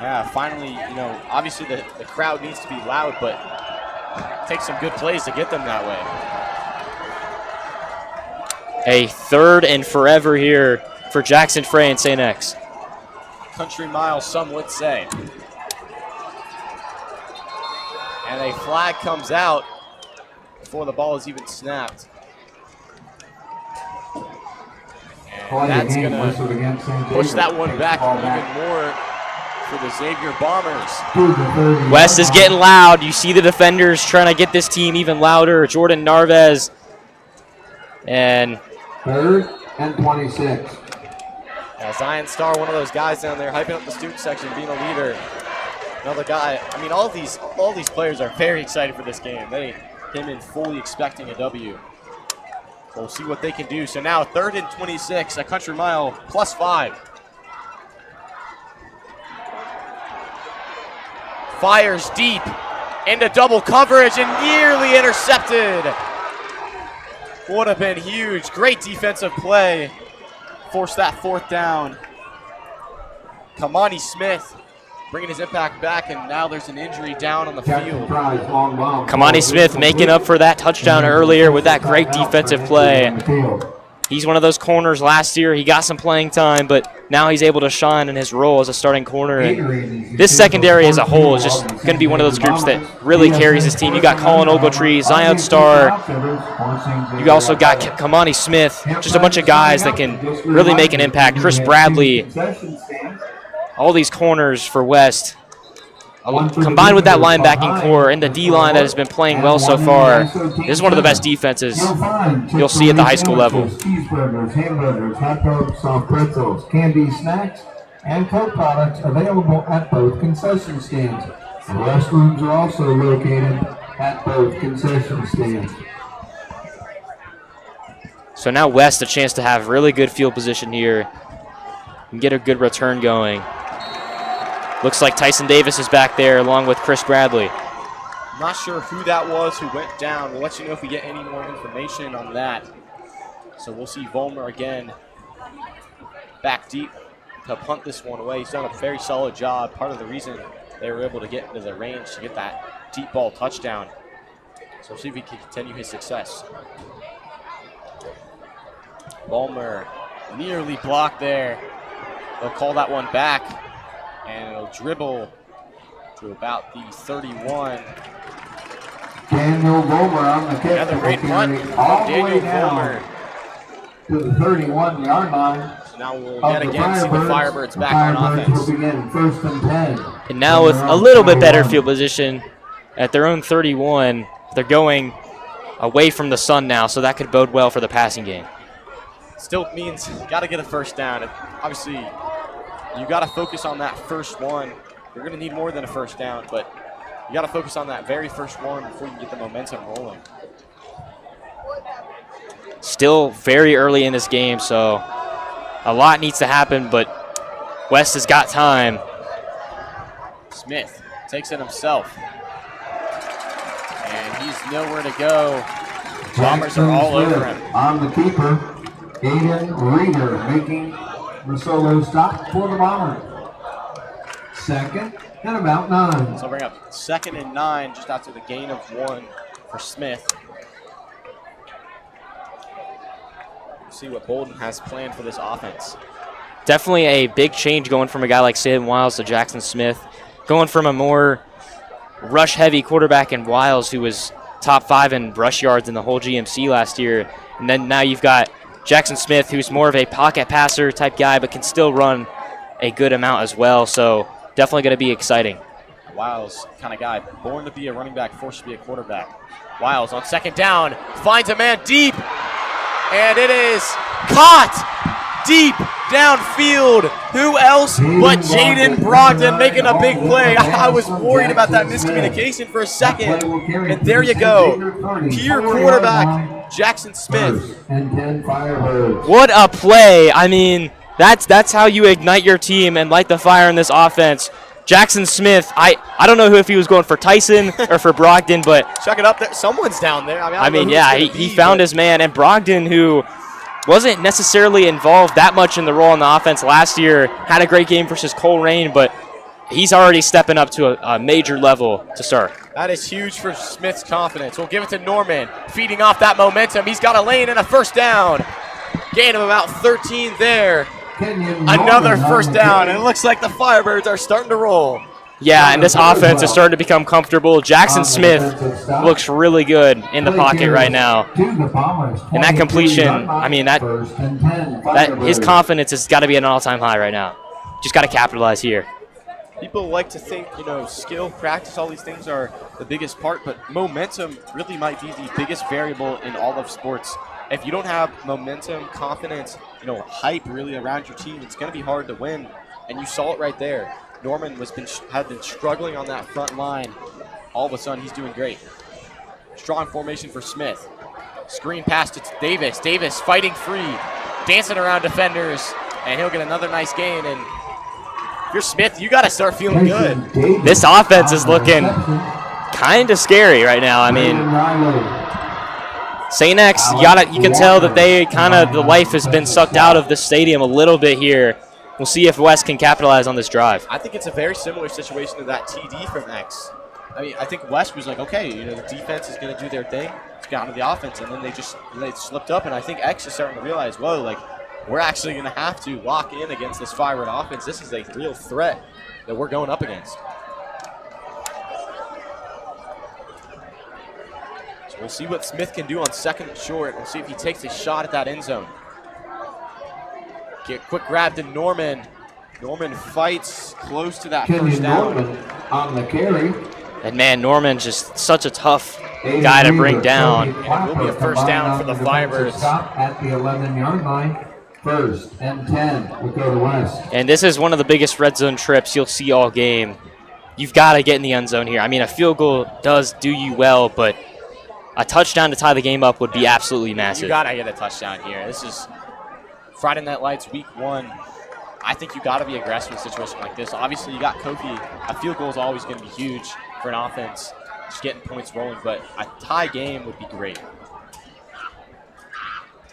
Yeah, finally, you know, obviously the crowd needs to be loud, but it takes some good plays to get them that way. A 3rd and forever here for Jackson Frey and St. X. Country mile, some would say. And a flag comes out before the ball is even snapped. And that's going to push that one back even more for the Xavier Bombers. West is getting loud. You see the defenders trying to get this team even louder. Jordan Narvez. And 3rd and 26. Zion Starr, one of those guys down there, hyping up the student section, being a leader. Another guy. I mean, all these players are very excited for this game. They came in fully expecting a W. So we'll see what they can do. So now 3rd and 26, a country mile +5. Fires deep into double coverage and nearly intercepted. Would have been huge. Great defensive play. Forced that 4th down. Kamani Smith bringing his impact back, and now there's an injury down on the field. Kamani Smith making up for that touchdown earlier with that great defensive play. He's one of those corners last year. He got some playing time, but now he's able to shine in his role as a starting corner. And this secondary as a whole is just going to be one of those groups that really carries this team. You got Colin Ogletree, Zion Starr. You also got Kamani Smith. Just a bunch of guys that can really make an impact. Chris Bradley. All these corners for West. Combined with that linebacking core and the D-line that has been playing well so far, this is one of the best defenses you'll see at the high school level. Cheeseburgers, hamburgers, hot dogs, soft pretzels, candy, snacks, and Coke products available at both concession stands. The restrooms are also located at both concession stands. So now West a chance to have really good field position here and get a good return going. Looks like Tyson Davis is back there along with Chris Bradley. I'm not sure who that was who went down. We'll let you know if we get any more information on that. So we'll see Volmer again back deep to punt this one away. He's done a very solid job. Part of the reason they were able to get into the range to get that deep ball touchdown. So we'll see if he can continue his success. Volmer nearly blocked there. They'll call that one back. And it'll dribble to about the 31. Daniel Volmer on the kick. Another great punt from Daniel Volmer to the 31-yard line. So now we'll yet again see the Firebirds back on offense. Will begin 1st and 10. And now with a little bit better field position at their own 31, they're going away from the sun now, so that could bode well for the passing game. Still means you got to get a 1st down. Obviously, you got to focus on that first one. You're going to need more than a 1st down, but you got to focus on that very first one before you get the momentum rolling. Still very early in this game, so a lot needs to happen, but West has got time. Smith takes it himself. And he's nowhere to go. Bombers are all over him. On the keeper. Aiden Reeder making the solo stop for the Bombers. 2nd and about 9. So bring up 2nd and 9 just after the gain of 1 for Smith. See what Bolden has planned for this offense. Definitely a big change going from a guy like Sam Wiles to Jackson Smith. Going from a more rush-heavy quarterback in Wiles, who was top 5 in rush yards in the whole GMC last year. And then now you've got Jackson Smith, who's more of a pocket passer type guy, but can still run a good amount as well. So definitely going to be exciting. Wiles, kind of guy, born to be a running back, forced to be a quarterback. Wiles on 2nd down, finds a man deep, and it is caught deep downfield. Who else but Jaden Brogdon making a big play? I was worried about that miscommunication for a second, and there you go. Pure quarterback, Jackson Smith. And 10 Firebirds. What a play. I mean, that's how you ignite your team and light the fire in this offense. Jackson Smith, I don't know if he was going for Tyson or for Brogdon, but Check it up there. Someone's down there. I mean, yeah, he found his man. And Brogdon, who wasn't necessarily involved that much in the role in the offense last year, had a great game versus Cole Rain, but he's already stepping up to a major level to start. That is huge for Smith's confidence. We'll give it to Norman, feeding off that momentum. He's got a lane and a 1st down. Gain of about 13 there. Another 1st down, and it looks like the Firebirds are starting to roll. Yeah, and this offense is starting to become comfortable. Jackson Smith looks really good in the pocket right now. And that completion, I mean, that his confidence has got to be at an all-time high right now. Just got to capitalize here. People like to think, skill, practice, all these things are the biggest part, but momentum really might be the biggest variable in all of sports. If you don't have momentum, confidence, hype really around your team, it's going to be hard to win, and you saw it right there. Norman had been struggling on that front line. All of a sudden, he's doing great. Strong formation for Smith. Screen pass to Davis. Davis fighting free, dancing around defenders, and he'll get another nice gain. And if you're Smith, you got to start feeling good. This offense is looking kind of scary right now. I mean, St.X, you can tell that the life has been sucked out of the stadium a little bit here. We'll see if West can capitalize on this drive. I think it's a very similar situation to that TD from X. I mean, I think West was like, okay, the defense is going to do their thing. Let's get onto the offense, and then they slipped up, and I think X is starting to realize, whoa, like, we're actually going to have to lock in against this Firebird offense. This is a real threat that we're going up against. So we'll see what Smith can do on 2nd and short. We'll see if he takes a shot at that end zone. Get quick grab to Norman. Norman fights close to that 1st down. Norman on the carry. And man, Norman's just such a tough guy to bring down. And it will be a 1st down for the Firebirds. Stop at the 11-yard line. 1st and 10. Lakota West. And this is one of the biggest red zone trips you'll see all game. You've got to get in the end zone here. I mean, a field goal does do you well, but a touchdown to tie the game up would be absolutely massive. You got to get a touchdown here. This is Friday Night Lights Week 1. I think you got to be aggressive in a situation like this. Obviously, you got Kofi. A field goal is always going to be huge for an offense, just getting points rolling, but a tie game would be great.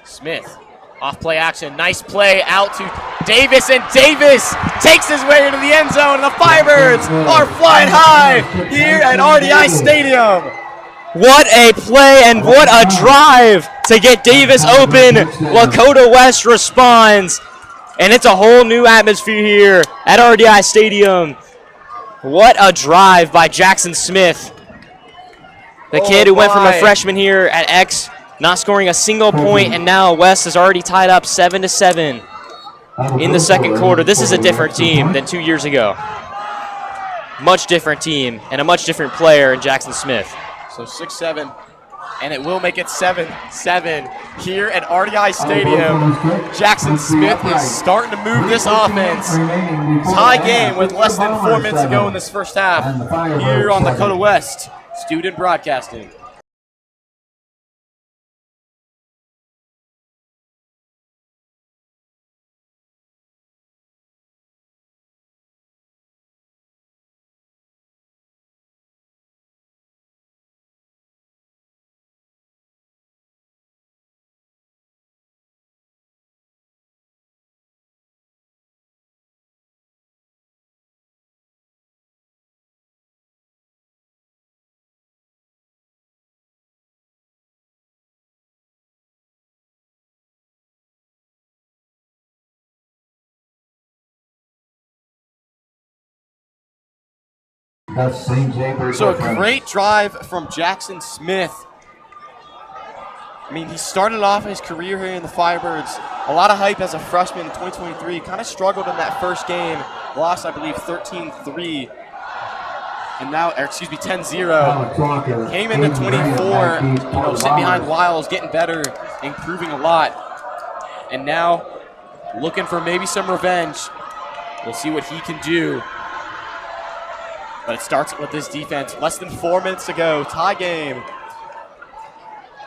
Smith, off play action, nice play out to Davis, and Davis takes his way into the end zone, and the Firebirds are flying high here at RDI Stadium. What a play and what a drive to get Davis open. Lakota West responds, and it's a whole new atmosphere here at RDI Stadium. What a drive by Jackson Smith. The kid who went from a freshman here at X, not scoring a single point, and now West is already tied up 7-7 in the 2nd quarter. This is a different team than 2 years ago. Much different team and a much different player in Jackson Smith. So 6-7, and it will make it 7-7 here at RDI Stadium. Jackson Smith is starting to move this offense. Tie game with less than 4 minutes to go in this 1st half here on Lakota West Student Broadcasting. That's St. Xavier. So a great drive from Jackson Smith. I mean, he started off his career here in the Firebirds. A lot of hype as a freshman in 2023. Kind of struggled in that first game. Lost, I believe, 13-3. And now, or excuse me, 10-0. Came into 24, sitting behind Wiles, getting better, improving a lot. And now, looking for maybe some revenge. We'll see what he can do. But it starts with this defense. Less than 4 minutes to go. Tie game.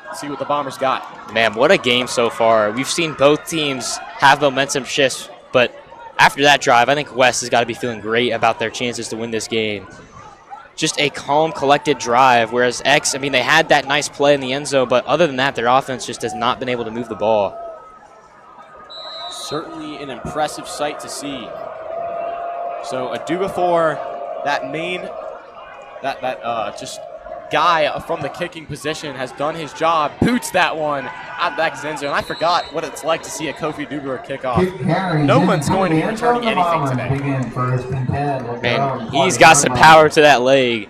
Let's see what the Bombers got. Man, what a game so far. We've seen both teams have momentum shifts, but after that drive, I think West has got to be feeling great about their chances to win this game. Just a calm, collected drive, whereas X, I mean, they had that nice play in the end zone, but other than that, their offense just has not been able to move the ball. Certainly an impressive sight to see. So a do before that main, just guy from the kicking position has done his job, boots that one out of that end zone. I forgot what it's like to see a Kofi Dubler kick off. No one's going to be returning anything today. Man, he's got some power to that leg.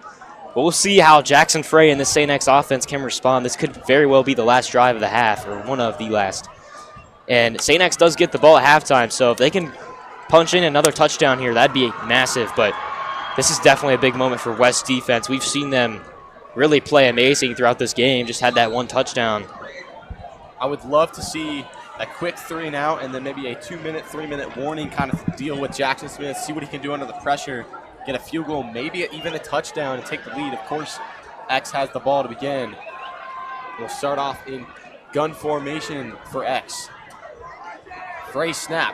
But we'll see how Jackson Frey and the St. X offense can respond. This could very well be the last drive of the half, or one of the last. And St. X does get the ball at halftime, so if they can punch in another touchdown here, that'd be massive. But this is definitely a big moment for West defense. We've seen them really play amazing throughout this game, just had that one touchdown. I would love to see a quick 3 and out and then maybe a 2-minute, 3-minute warning kind of deal with Jackson Smith, see what he can do under the pressure, get a field goal, maybe even a touchdown and take the lead. Of course, X has the ball to begin. We'll start off in gun formation for X. Frey snap.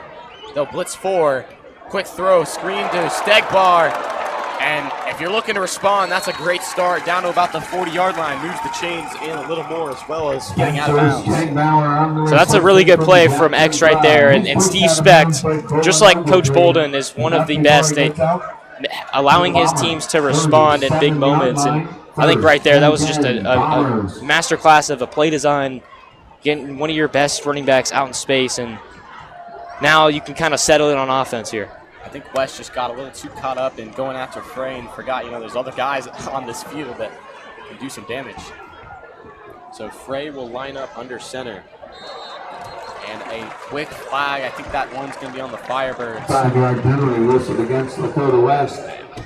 They'll blitz 4. Quick throw, screen to Stegbar. And if you're looking to respond, that's a great start. Down to about the 40-yard line. Moves the chains in a little more as well as getting out of bounds. So that's a really good play from X right there. And Steve Specht, just like Coach Bolden, is one of the best at allowing his teams to respond in big moments. And I think right there, that was just a masterclass of a play design, getting one of your best running backs out in space. And now you can kind of settle in on offense here. I think West just got a little too caught up in going after Frey and forgot, there's other guys on this field that can do some damage. So Frey will line up under center. And a quick flag. I think that one's going to be on the Firebirds. 5-yard penalty whistled against Lakota West.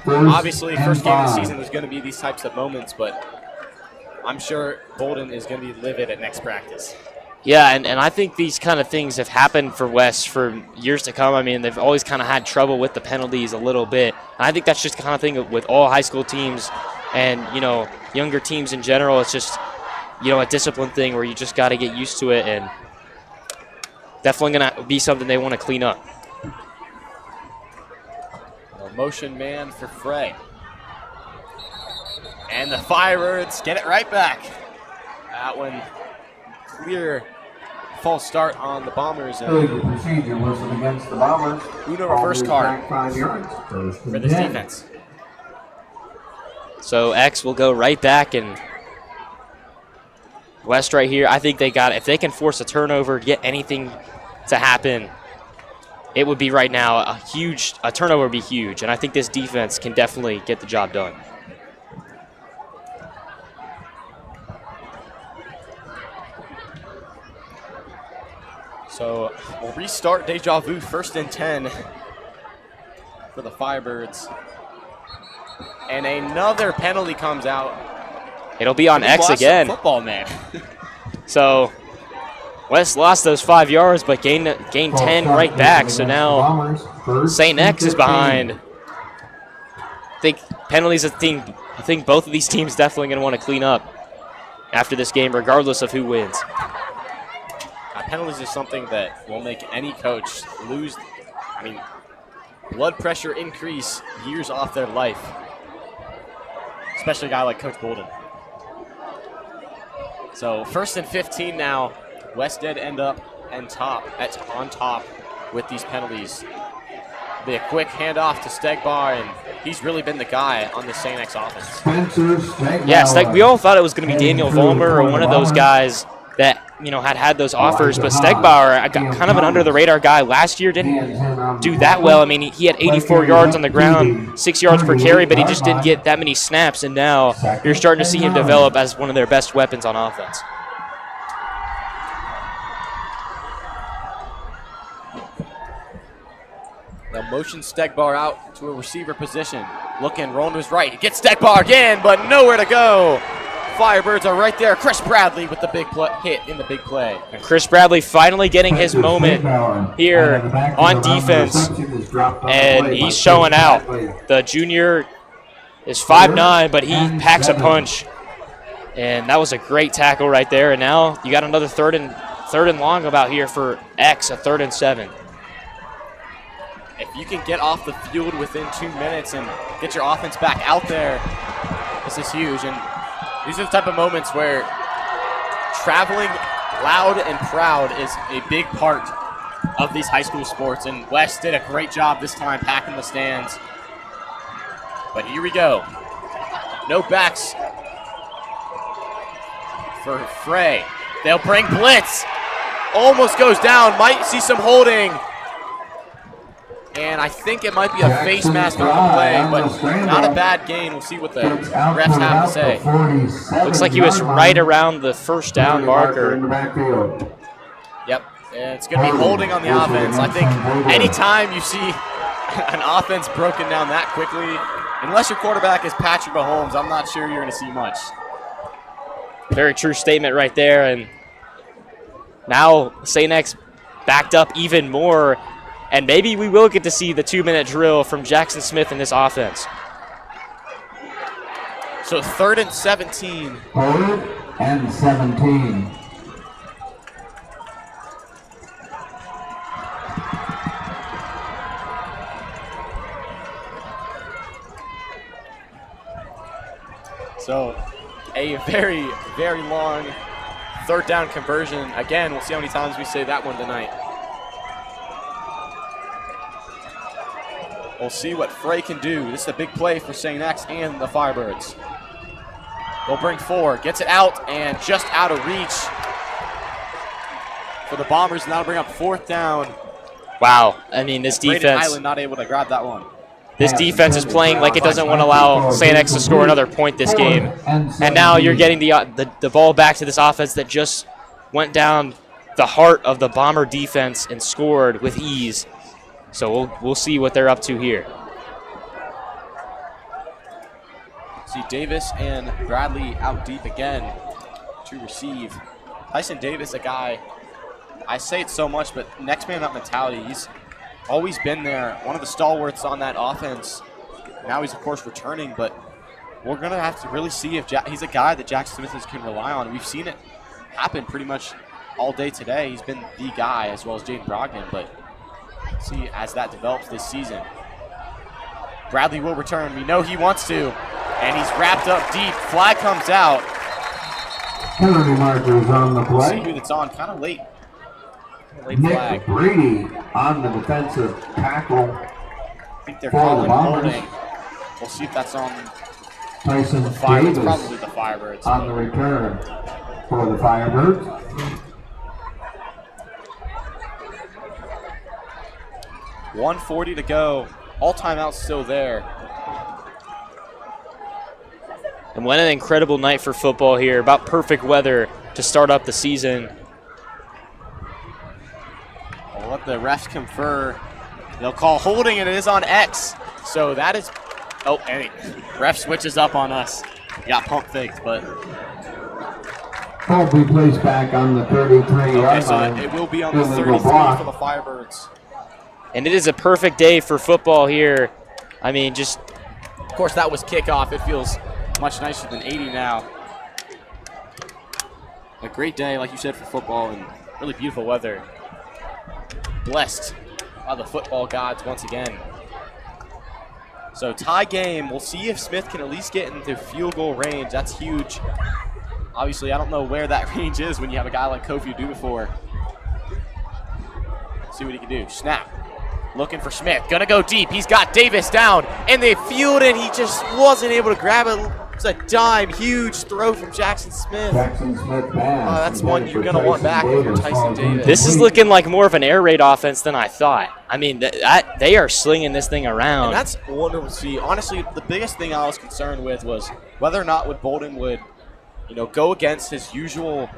Obviously, first game of the season, there's going to be these types of moments, but I'm sure Bolden is going to be livid at next practice. Yeah, and I think these kind of things have happened for West for years to come. I mean, they've always kind of had trouble with the penalties a little bit. And I think that's just the kind of thing with all high school teams and, younger teams in general. It's just, a discipline thing where you just got to get used to it, and definitely going to be something they want to clean up. A motion man for Frey. And the Firebirds get it right back. That one clear false start on the Bombers. Illegal procedure whistled against the Bombers. Uno reverse card 5 yards. for this defense. So X will go right back, and West right here, I think they got it. If they can force a turnover, get anything to happen, it would be right now a turnover would be huge. And I think this defense can definitely get the job done. So we'll restart Deja Vu, 1st and 10 for the Firebirds. And another penalty comes out. It'll be on X again. Football man. So West lost those 5 yards, but gained 10 right back. So now St. X is behind. I think penalties a thing. I think both of these teams definitely going to want to clean up after this game, regardless of who wins. Penalties is something that will make any coach lose, blood pressure increase years off their life, especially a guy like Coach Bolden. So 1st and 15 now. West did end up on top with these penalties. Be a quick handoff to Stegbar, and he's really been the guy on the St. X offense. Yeah, we all thought it was going to be Daniel Vollmer or one of those guys that had those offers, but Stegbauer got kind of an under-the-radar guy. Last year didn't do that well. I mean, he had 84 yards on the ground, 6 yards per carry, but he just didn't get that many snaps, and now you're starting to see him develop as one of their best weapons on offense. They'll motion Stegbauer out to a receiver position. Looking, rolling to his right. He gets Stegbauer again, but nowhere to go. Firebirds are right there. Chris Bradley with the big hit in the big play. And Chris Bradley finally getting his moment here on defense, and he's showing out. The junior is 5'9", but he packs a punch, and that was a great tackle right there. And now you got another third and long about here for X, a 3rd and 7. If you can get off the field within 2 minutes and get your offense back out there, this is huge. And these are the type of moments where traveling loud and proud is a big part of these high school sports. And West did a great job this time packing the stands. But here we go. No backs for Frey. They'll bring blitz. Almost goes down. Might see some holding. And I think it might be a face mask on the play, but not a bad gain. We'll see what the refs have to say. Looks like he was right around the first down marker. Yep, and it's going to be holding on the offense. I think anytime you see an offense broken down that quickly, unless your quarterback is Patrick Mahomes, I'm not sure you're going to see much. Very true statement right there. And now St.X backed up even more. And maybe we will get to see the 2-minute drill from Jackson Smith in this offense. So 3rd and 17. 3rd and 17. So a very, very long 3rd down conversion. Again, we'll see how many times we say that one tonight. We'll see what Frey can do. This is a big play for St. X and the Firebirds. They'll bring 4, gets it out, and just out of reach for the Bombers. And that'll bring up 4th down. Wow. I mean, this defense. Braden Highland not able to grab that one. This defense is playing like it doesn't want to allow St. X to score another point this game. And now you're getting the ball back to this offense that just went down the heart of the Bomber defense and scored with ease. So we'll see what they're up to here. See Davis and Bradley out deep again to receive. Tyson Davis, a guy, I say it so much, but next man up mentality. He's always been there, one of the stalwarts on that offense. Now he's, of course, returning, but we're going to have to really see if he's a guy that Jackson Smith can rely on. We've seen it happen pretty much all day today. He's been the guy, as well as Jaden Brogdon, but see as that develops this season. Bradley will return. We know he wants to, and he's wrapped up deep. Flag comes out. Penalty markers on the We'll see play. who that's on. Kind of late. Late Nick flag. Brady on the defensive tackle. I think they're for the calling Bombers. holding. We'll see if that's on Tyson the Firebirds. Davis Probably the Firebirds. on the return for the Firebirds. 1:40 to go. All timeouts still there. And what an incredible night for football here. About perfect weather to start up the season. We'll let the refs confer. They'll call holding, and it is on X. So that is, oh, and ref switches up on us. Got pump faked, but Ball be placed back on the 33-yard okay, so line. it will be on the Illegal 33 block. for the Firebirds. And it is a perfect day for football here. I mean, just Of course, that was kickoff. It feels much nicer than 80 now. A great day, like you said, for football and really beautiful weather. Blessed by the football gods once again. So tie game. We'll see if Smith can at least get into field goal range. That's huge. Obviously, I don't know where that range is when you have a guy like Kofi Dubufor. See what he can do. Snap. Looking for Smith. Gonna go deep. He's got Davis down in the field, and he just wasn't able to grab it. It's a dime, huge throw from Jackson Smith. Jackson Smith pass. That's one you're going to want back if you're Tyson Davis. This is looking like more of an air raid offense than I thought. I mean, they are slinging this thing around. And that's wonderful to see. Honestly, the biggest thing I was concerned with was whether or not Bolden would, go against his usual,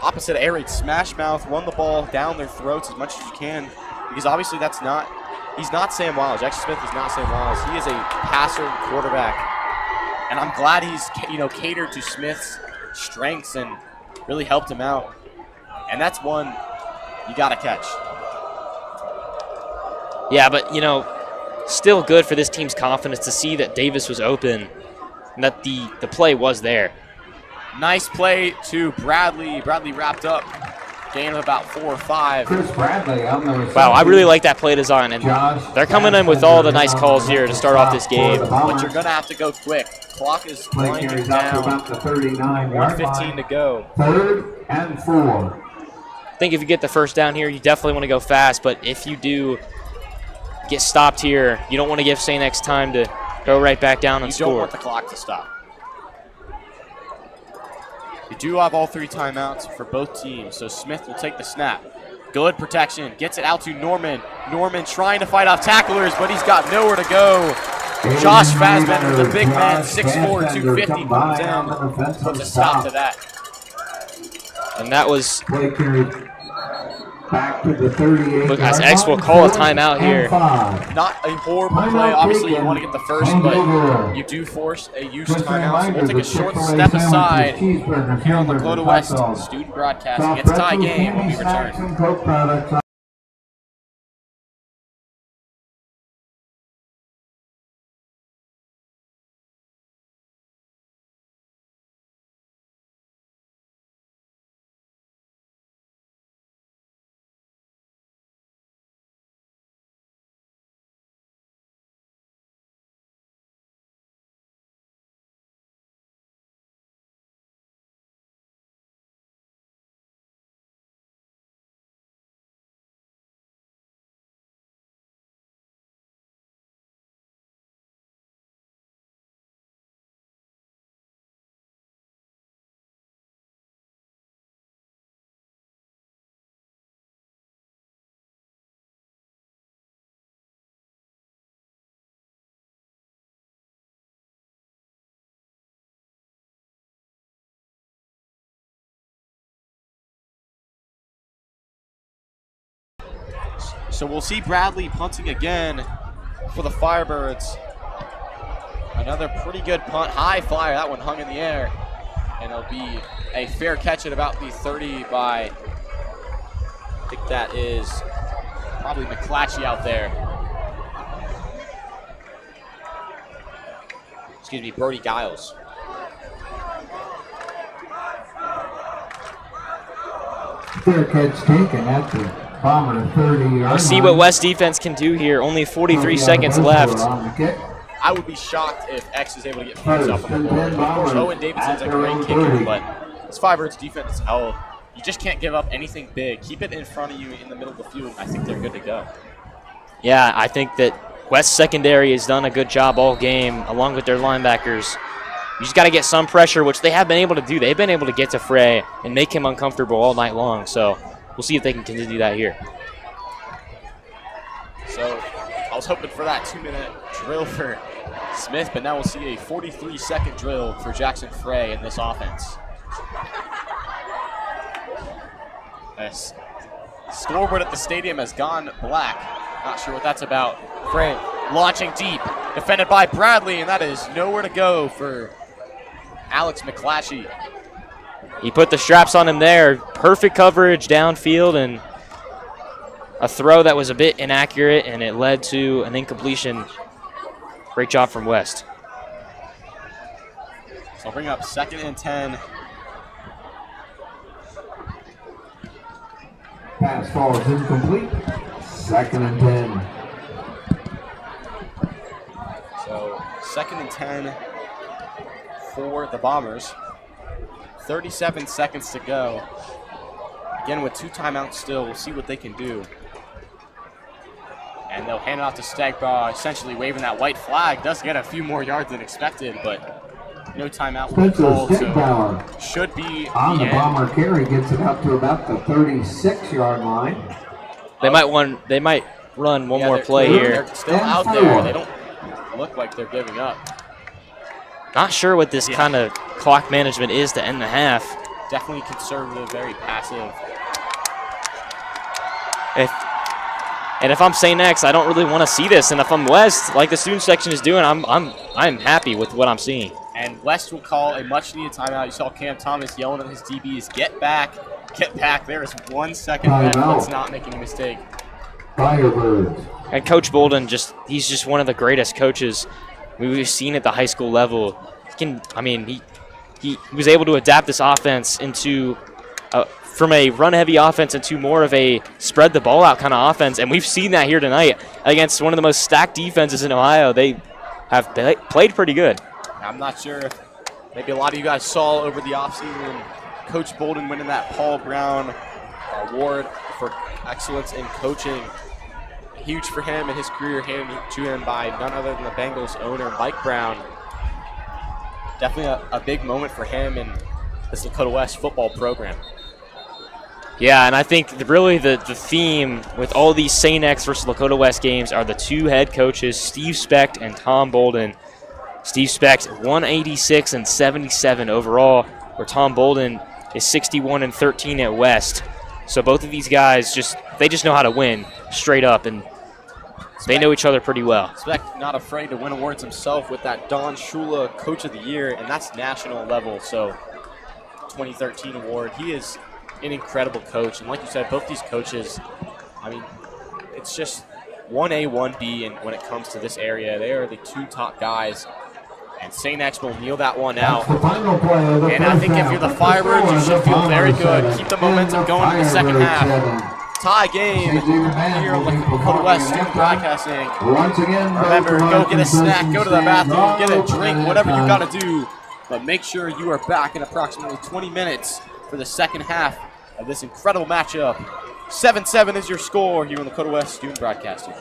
opposite air raid, smash mouth, run the ball down their throats as much as you can. Because obviously he's not Sam Wiles. Jackson Smith is not Sam Wiles. He is a passer quarterback. And I'm glad he's, catered to Smith's strengths and really helped him out. And that's one you got to catch. Yeah, but, still good for this team's confidence to see that Davis was open and that the play was there. Nice play to Bradley. Bradley wrapped up. Gain of about 4 or 5. Chris Bradley on the reception. Wow, I really like that play design. And they're coming in with all the nice calls here to start off this game. But you're going to have to go quick. Clock is winding down. About the 39-yard 1:15 to go. 3rd and 4. I think if you get the first down here, you definitely want to go fast. But if you do get stopped here, you don't want to give St. X time to go right back down and score. You don't want the clock to stop. You do have all 3 timeouts for both teams, so Smith will take the snap. Good protection. Gets it out to Norman. Norman trying to fight off tacklers, but he's got nowhere to go. Josh Fassbender, the big man, 6'4", 250, comes down. Puts a stop to that. And that was... Play carried back to the 38. Look, as X will call a timeout here. Not a horrible play. Obviously, you want to get the first, but you do force a use timeout. So we'll take a short step aside here on Lakota West Student Broadcasting. It's a tie game when we return. So we'll see Bradley punting again for the Firebirds. Another pretty good punt, high flyer. That one hung in the air. And it'll be a fair catch at about the 30 by, I think that is probably McClatchy out there. Excuse me, Brody Giles. Fair catch taken at the Bomber 30-yard. We'll see what West defense can do here. Only 43 seconds left. I would be shocked if X is able to get points up on the board. Of course, Owen Davidson's a great kicker, but this Firebirds defense is held. You just can't give up anything big. Keep it in front of you in the middle of the field, and I think they're good to go. Yeah, I think that West secondary has done a good job all game, along with their linebackers. You just got to get some pressure, which they have been able to do. They've been able to get to Frey and make him uncomfortable all night long. So we'll see if they can continue that here. So I was hoping for that 2-minute drill for Smith, but now we'll see a 43-second drill for Jackson Frey in this offense. This scoreboard at the stadium has gone black. Not sure what that's about. Frey launching deep, defended by Bradley, and that is nowhere to go for Alex McClatchy. He put the straps on him there. Perfect coverage downfield and a throw that was a bit inaccurate, and it led to an incompletion. Great job from West. So I'll bring up 2nd and 10. Pass falls incomplete. 2nd and 10. So 2nd and 10 for the Bombers. 37 seconds to go. Again, with 2 timeouts still, we'll see what they can do. And they'll hand it off to Stegbaugh, essentially waving that white flag. Does get a few more yards than expected, but No timeout will be Spencer called, so Stigauer should be on the end. bomber carry, gets it up to about the 36-yard line. They might run one more they're- play they're- here. They're still And out 4. there. They don't look like they're giving up. Not sure what this kind of clock management is to end the half. Definitely conservative, very passive. If I'm St. X, I don't really want to see this. And if I'm West, like the student section is doing, I'm happy with what I'm seeing. And West will call a much-needed timeout. You saw Cam Thomas yelling at his DBs, get back, get back. There is 1 second left. Let's not make any mistake. Firebirds. And Coach Bolden, he's just one of the greatest coaches we've seen at the high school level. He was able to adapt this offense into from a run-heavy offense into more of a spread-the-ball-out kind of offense, and we've seen that here tonight against one of the most stacked defenses in Ohio. They have played pretty good. I'm not sure if maybe a lot of you guys saw over the offseason Coach Bolden winning that Paul Brown award for excellence in coaching. Huge for him and his career, handed to him by none other than the Bengals owner, Mike Brown. Definitely a big moment for him and this Lakota West football program. Yeah, and I think really the theme with all these St. X versus Lakota West games are the two head coaches, Steve Specht and Tom Bolden. Steve Specht, 186 and 77 overall, where Tom Bolden is 61 and 13 at West. So both of these guys they just know how to win straight up, and they know each other pretty well. Specht not afraid to win awards himself with that Don Shula Coach of the Year, and that's national level. So 2013 award. He is an incredible coach, and like you said, both these coaches, it's just 1A, 1B, and when it comes to this area, they are the two top guys. And St. X will kneel that one out. And I think if you're the Firebirds, you should feel very good. Keep the momentum going in the second half. Tie game here on Lakota West Student Broadcasting. Remember, go get a snack, go to the bathroom, get a drink, whatever you got to do. But make sure you are back in approximately 20 minutes for the second half of this incredible matchup. 7-7 is your score here on Lakota West Student Broadcasting.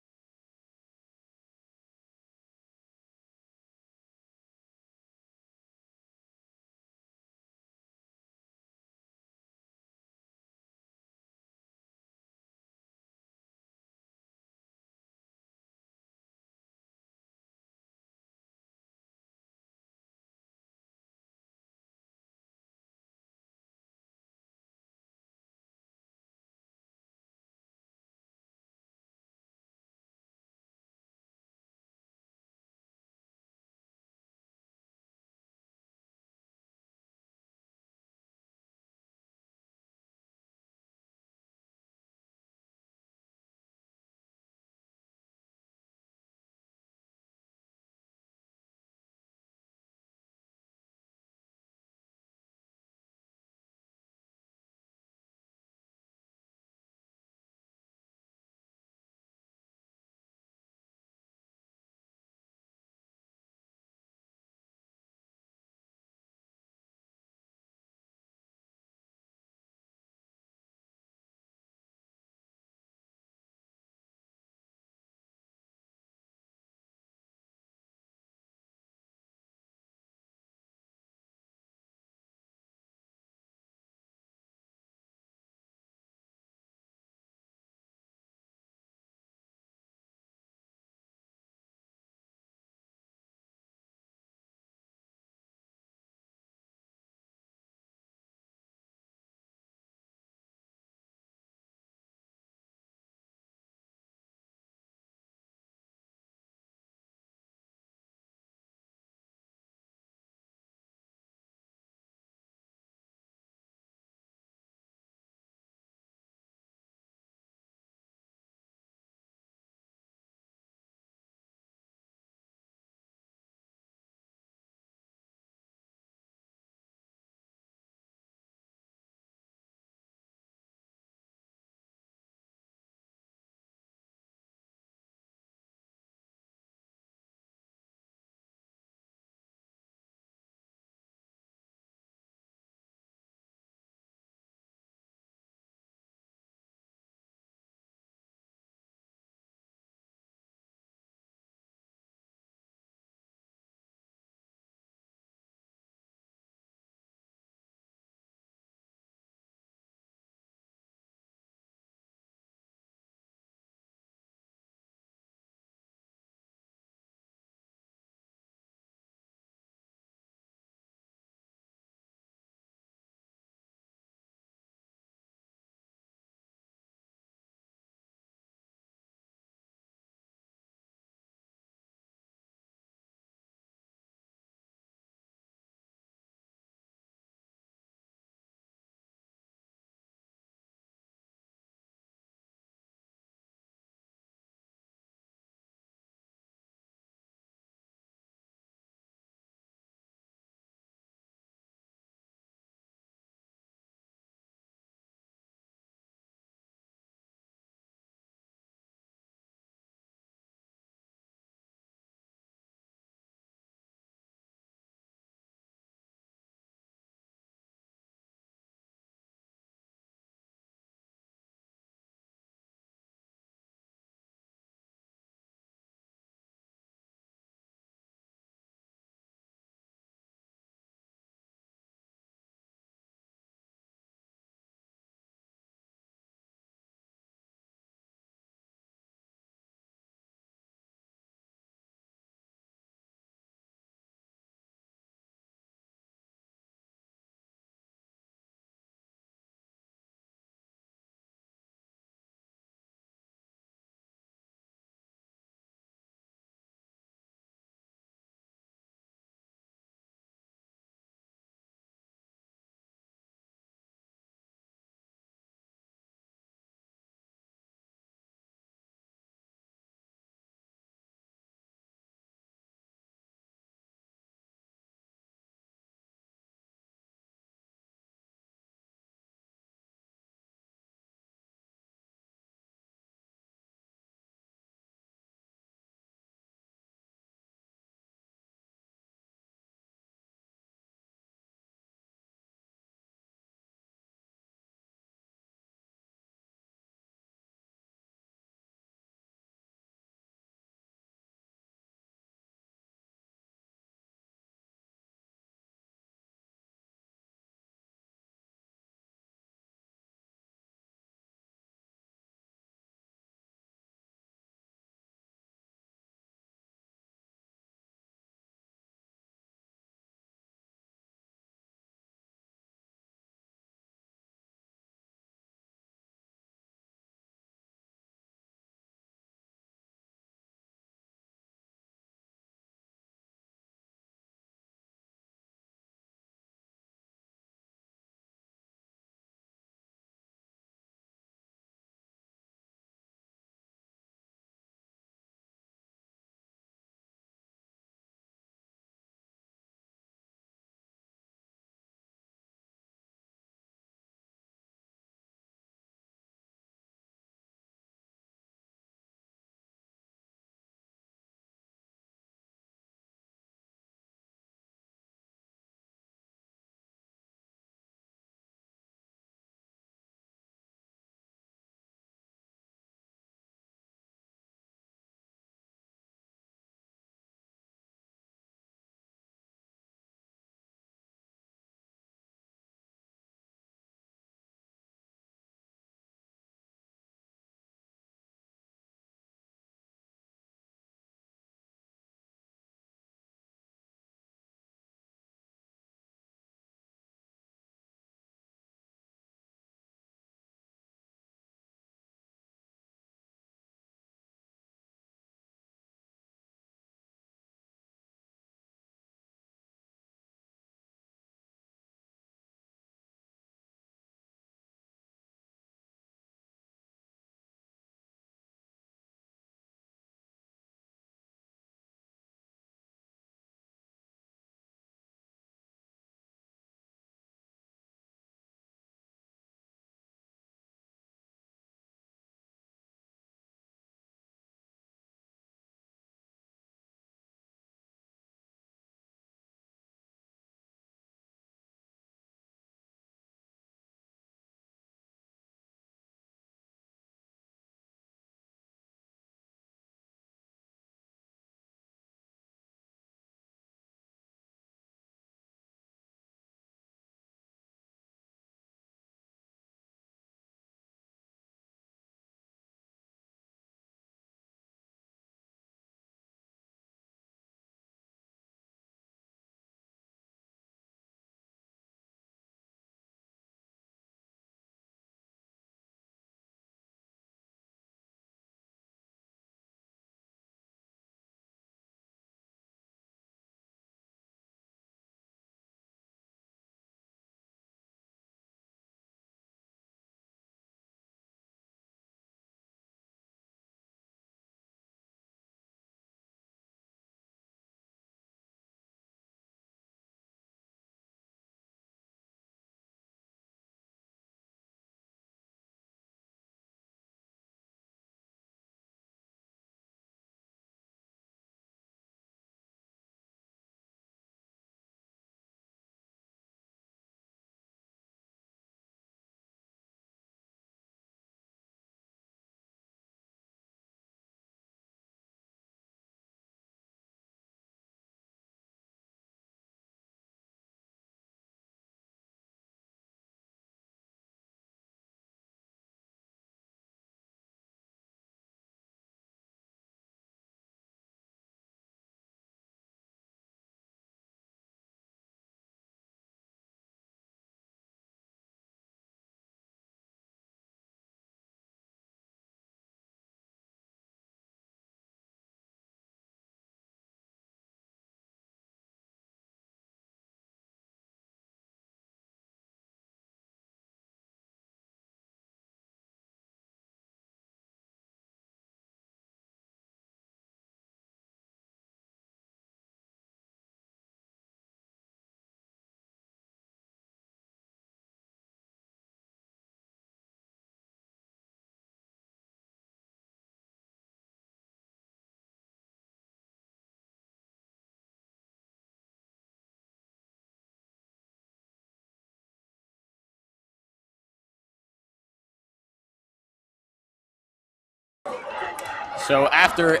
So after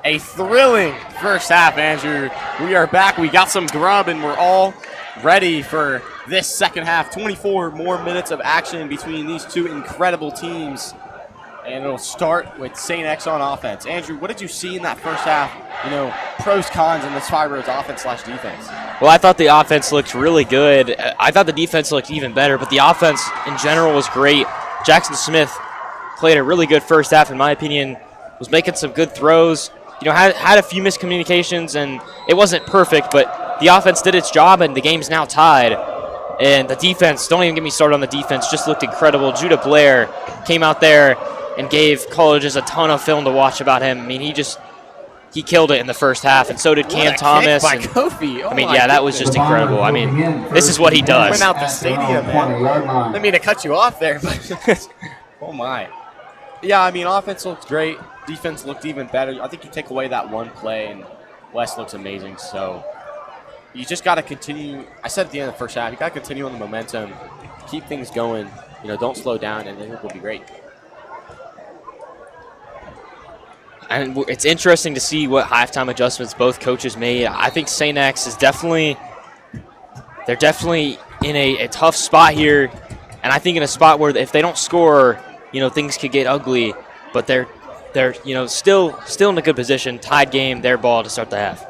a thrilling first half, Andrew, we are back. We got some grub, and we're all ready for this second half. 24 more minutes of action between these two incredible teams. And it'll start with St. X on offense. Andrew, what did you see in that first half? You know, pros, cons in this Firebirds offense/defense. Well, I thought the offense looked really good. I thought the defense looked even better, but the offense in general was great. Jackson Smith played a really good first half, in my opinion, was making some good throws. You know, had a few miscommunications, and it wasn't perfect, but the offense did its job, and the game's now tied. And the defense, don't even get me started on the defense, just looked incredible. Judah Blair came out there and gave colleges a ton of film to watch about him. I mean, he killed it in the first half, and so did Cam Thomas. By Kofi. Oh, I mean, yeah, that was just incredible. I mean, this is what he does. Went out the stadium, man. I didn't mean to cut you off there, but oh my. Yeah, I mean, offense looked great. Defense looked even better. I think you take away that one play, and West looks amazing. So you just got to continue. I said at the end of the first half, you got to continue on the momentum, keep things going. You know, don't slow down, and I think we'll be great. And it's interesting to see what halftime adjustments both coaches made. I think St. X is definitely in a tough spot here, and I think in a spot where if they don't score, you know, things could get ugly. But they're you know still in a good position. Tied game, their ball to start the half.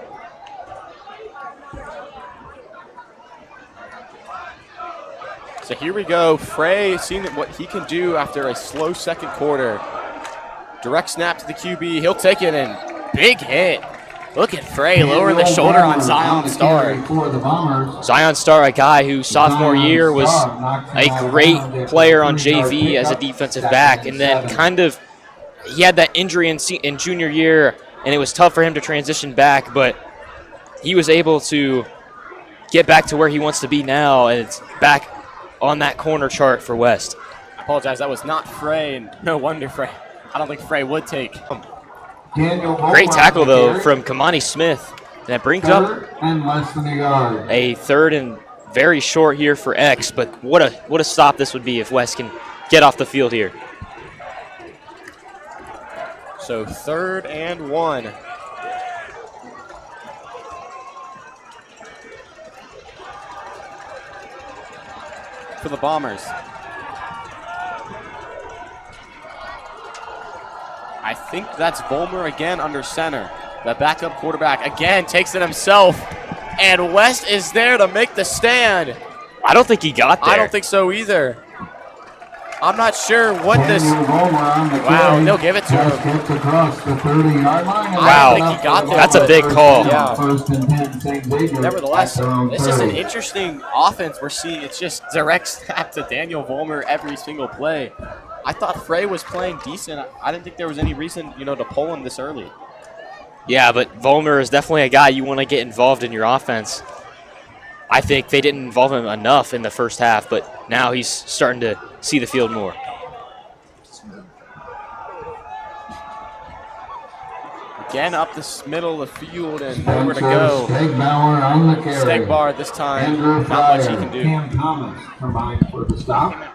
So here we go. Frey seeing what he can do after a slow second quarter. Direct snap to the QB. He'll take it in. Big hit. Look at Frey lowering the shoulder on Zion Starr. Zion Starr, a guy who sophomore year was a great player on JV as a defensive back, and then kind of he had that injury in junior year, and it was tough for him to transition back, but he was able to get back to where he wants to be now, and it's back on that corner chart for West. I apologize. That was not Frey, and no wonder Frey. I don't think Frey would take. Great tackle, though, from Kamani Smith. And that brings up a third and very short here for X, but what a stop this would be if West can get off the field here. So 3rd and 1. For the Bombers. I think that's Volmer again under center. The backup quarterback again takes it himself. And West is there to make the stand. I don't think he got there. I don't think so either. I'm not sure what this. Wow, they'll give it to him. Wow, I don't think he got there. That's a big call. Yeah. Nevertheless, this is an interesting offense we're seeing. It's just direct snap to Daniel Volmer every single play. I thought Frey was playing decent. I didn't think there was any reason, you know, to pull him this early. Yeah, but Volmer is definitely a guy you want to get involved in your offense. I think they didn't involve him enough in the first half, but now he's starting to see the field more. Again up the middle of the field and nowhere to go. Stegbar this time, not much he can do. Cam Thomas combined for the stop.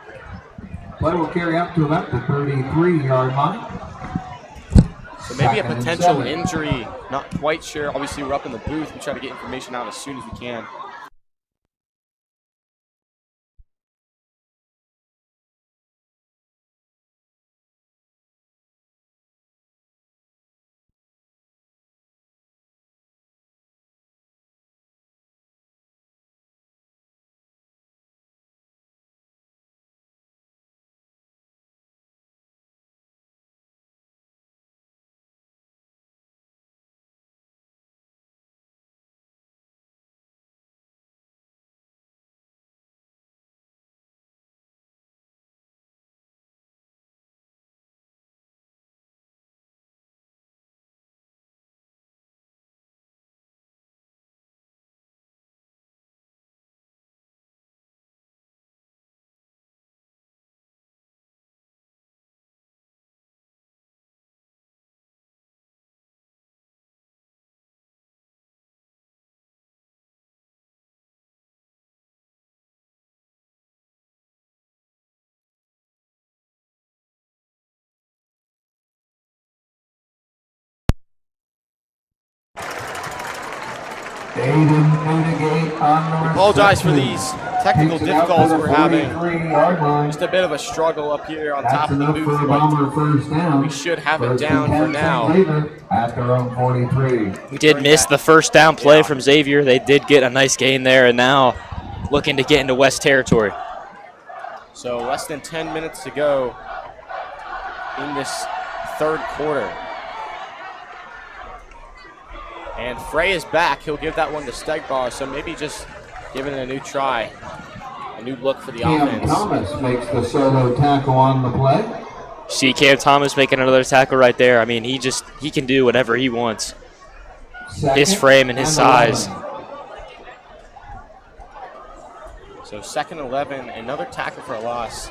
Play will carry up to about the 33-yard line. So maybe a potential injury, not quite sure. Obviously, we're up in the booth. We try to get information out as soon as we can. They didn't mitigate on the Apologize for reception. these technical Takes it out to difficulties the we're having. 43-yard line. Just a bit of a struggle up here on top That's of the enough booth, for a but Bomber first down. we should have it First down and for 10 now. later at their own 43. We did miss the first down play from Xavier. They did get a nice gain there, and now looking to get into West territory. So less than 10 minutes to go in this third quarter. And Frey is back. He'll give that one to Stegbar, so maybe just give it a new try, a new look for the Cam offense. Thomas makes the solo tackle on the play. See Cam Thomas making another tackle right there. I mean, he can do whatever he wants. His frame and his size. 11. So 2nd and 11, another tackle for a loss.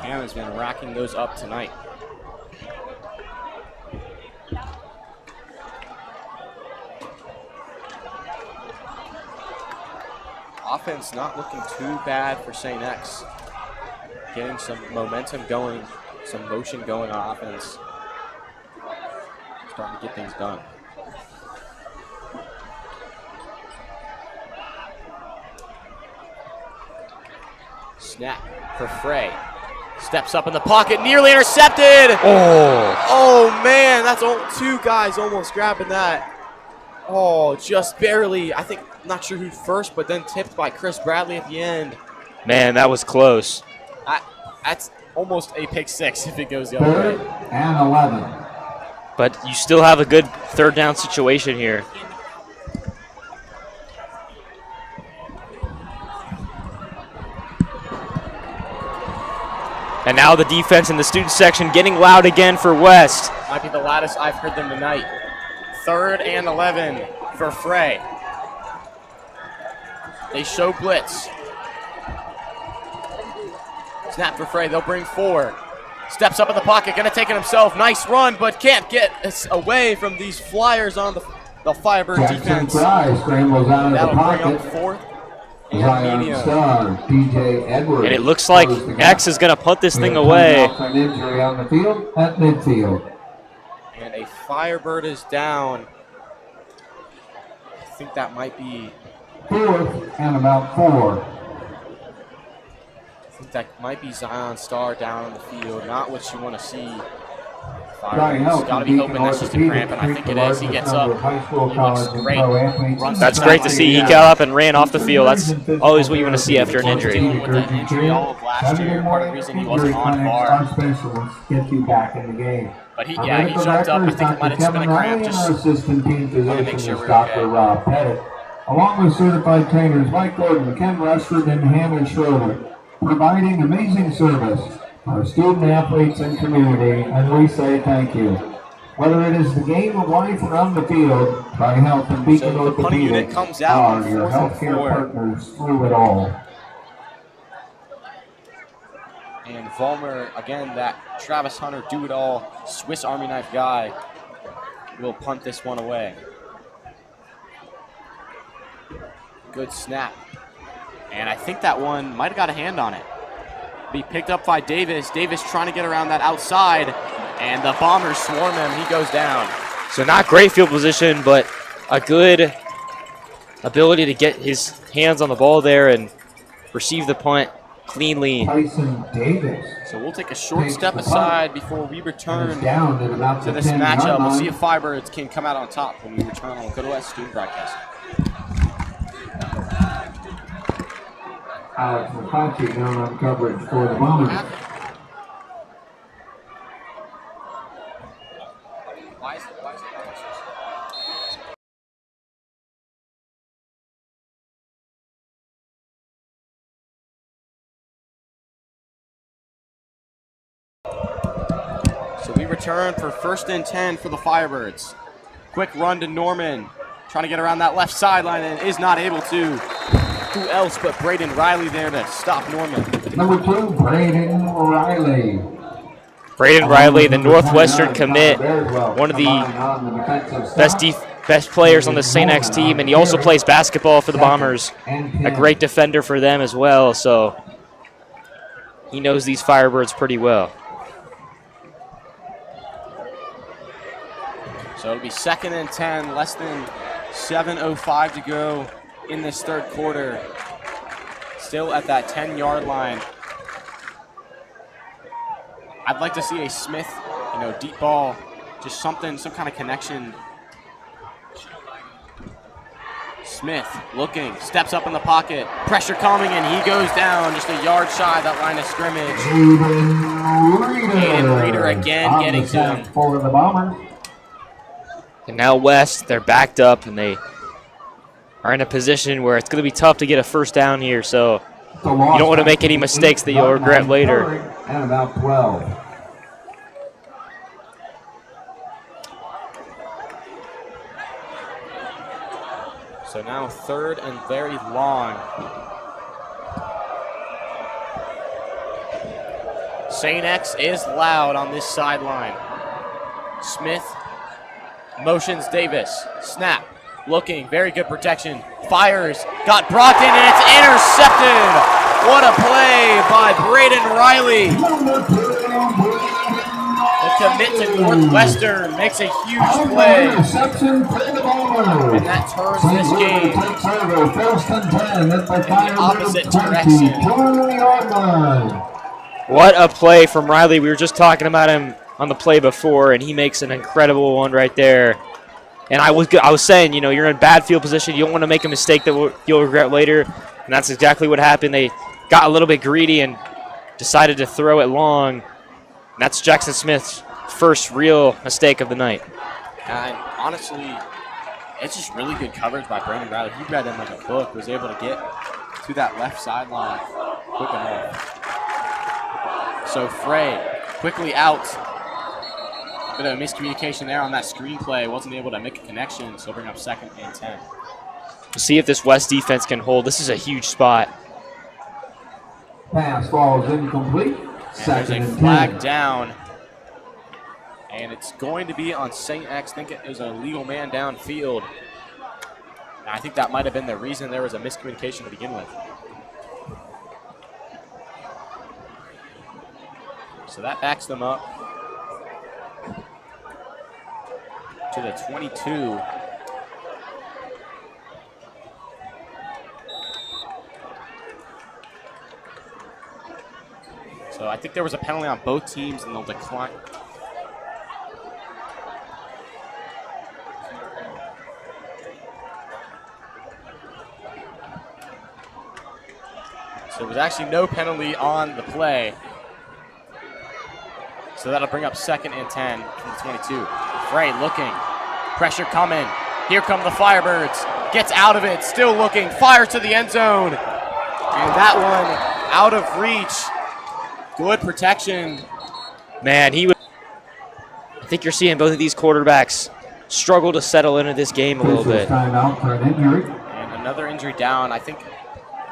Cam has been racking those up tonight. Offense not looking too bad for St. X. Getting some momentum going, some motion going on offense. Starting to get things done. Snap for Frey. Steps up in the pocket, nearly intercepted. Oh man, that's two guys almost grabbing that. Oh, just barely. I think, not sure who first, but then tipped by Chris Bradley at the end. Man, that was close. That's almost a pick six if it goes the other way. 3rd and 11. But you still have a good third down situation here. And now the defense in the student section getting loud again for West. Might be the loudest I've heard them tonight. 3rd and 11 for Frey. They show blitz. Snap for Frey, they'll bring 4. Steps up in the pocket, gonna take it himself. Nice run, but can't get away from these flyers on the Firebird Jackson defense. Fry scrambles out of the That'll bring pocket. up 4th and Zion medium. Star, DJ Edwards. And it looks like closes the gap. X is going to punt this We thing have away. time out for an injury on the field at midfield. And a Firebird is down. I think that might be, 4th and about 4. I think that might be Zion Star down on the field. Not what you want to see. Trying Firebirds out got to be hoping that's just a cramp, and I think it is. He gets up. High school, He looks college, and great. pro athletes. Runs That's the great to sideline. see. He got up and ran off the field. That's always what you want to see after an injury. Dealing with that injury all of last year. Part of the reason he wasn't on VAR. Our specialists get you back in the game. But he Our jumped medical up. I director is think it might have just been a Dr. cramp. Kevin Riley, and our Just assistant team wanna make physician sure is we're Dr. okay. Rob Pettit, along with certified trainers Mike Gordon, Ken Rushford, and Hannah Schroeder, providing amazing service to our student athletes and community, and we say thank you. Whether it is the game of life or on the field, Tri Health and Beacon So the punting unit Orthopedics comes out on are your 4th and healthcare 4. partners through it all. And Vollmer, again, that Travis Hunter do-it-all Swiss Army knife guy, will punt this one away. Good snap. And I think that one might have got a hand on it. Be picked up by Davis. Davis trying to get around that outside, and the Bombers swarm him. He goes down. So not great field position, but a good ability to get his hands on the ball there and receive the punt cleanly. Tyson Davis So we'll take a short Takes step the punt. aside before we is return down at about to the this 10-yard matchup. We'll line. see if Firebirds can come out on top when we return on Lakota West Student Broadcast. Alex McClatchy down on coverage for the Bombers. So we return for 1st and 10 for the Firebirds. Quick run to Norman, trying to get around that left sideline and is not able to. Who else but Braden Riley there to stop Norman? Number 2, Braden Riley. Braden Riley, the Northwestern commit, one of the best players on the St. X team, and he also plays basketball for the Bombers. A great defender for them as well, so he knows these Firebirds pretty well. So it'll be 2nd and 10, less than 7:05 to go in this third quarter. Still at that 10-yard line. I'd like to see a Smith, deep ball, just some kind of connection. Smith looking, steps up in the pocket, pressure coming, and he goes down just a yard shy of that line of scrimmage. Aiden Reeder again getting to him. For the Bombers. And now West, they're backed up, and they are in a position where it's going to be tough to get a first down here, so you don't want to make any mistakes that you'll regret later. And about 12. So now third and very long. St.X is loud on this sideline. Smith motions Davis. Snap. Looking. Very good protection. Fires. Got Brockton, and it's intercepted. What a play by Braden Riley. The commit to Northwestern makes a huge play. And that turns this game in the opposite direction. What a play from Riley. We were just talking about him on the play before, and he makes an incredible one right there. And I was saying, you're in bad field position. You don't want to make a mistake that you'll regret later. And that's exactly what happened. They got a little bit greedy and decided to throw it long. And that's Jackson Smith's first real mistake of the night. And honestly, it's just really good coverage by Brandon Riley. He read him like a book, was able to get to that left sideline quick enough. So Frey quickly out. Bit of a miscommunication there on that screenplay. Wasn't able to make a connection, so bring up 2nd and 10. We'll see if this West defense can hold. This is a huge spot. Pass falls incomplete. There's a flag down. And it's going to be on St.X. I think it was a legal man downfield. And I think that might have been the reason there was a miscommunication to begin with. So that backs them up to the 22. So I think there was a penalty on both teams, and they'll decline. So there was actually no penalty on the play. So that'll bring up 2nd and 10 from the 22. Frey looking. Pressure coming. Here come the Firebirds. Gets out of it. Still looking. Fires to the end zone. And that one out of reach. Good protection. Man, I think you're seeing both of these quarterbacks struggle to settle into this game a little bit. Timeout for an injury. And another injury down. I think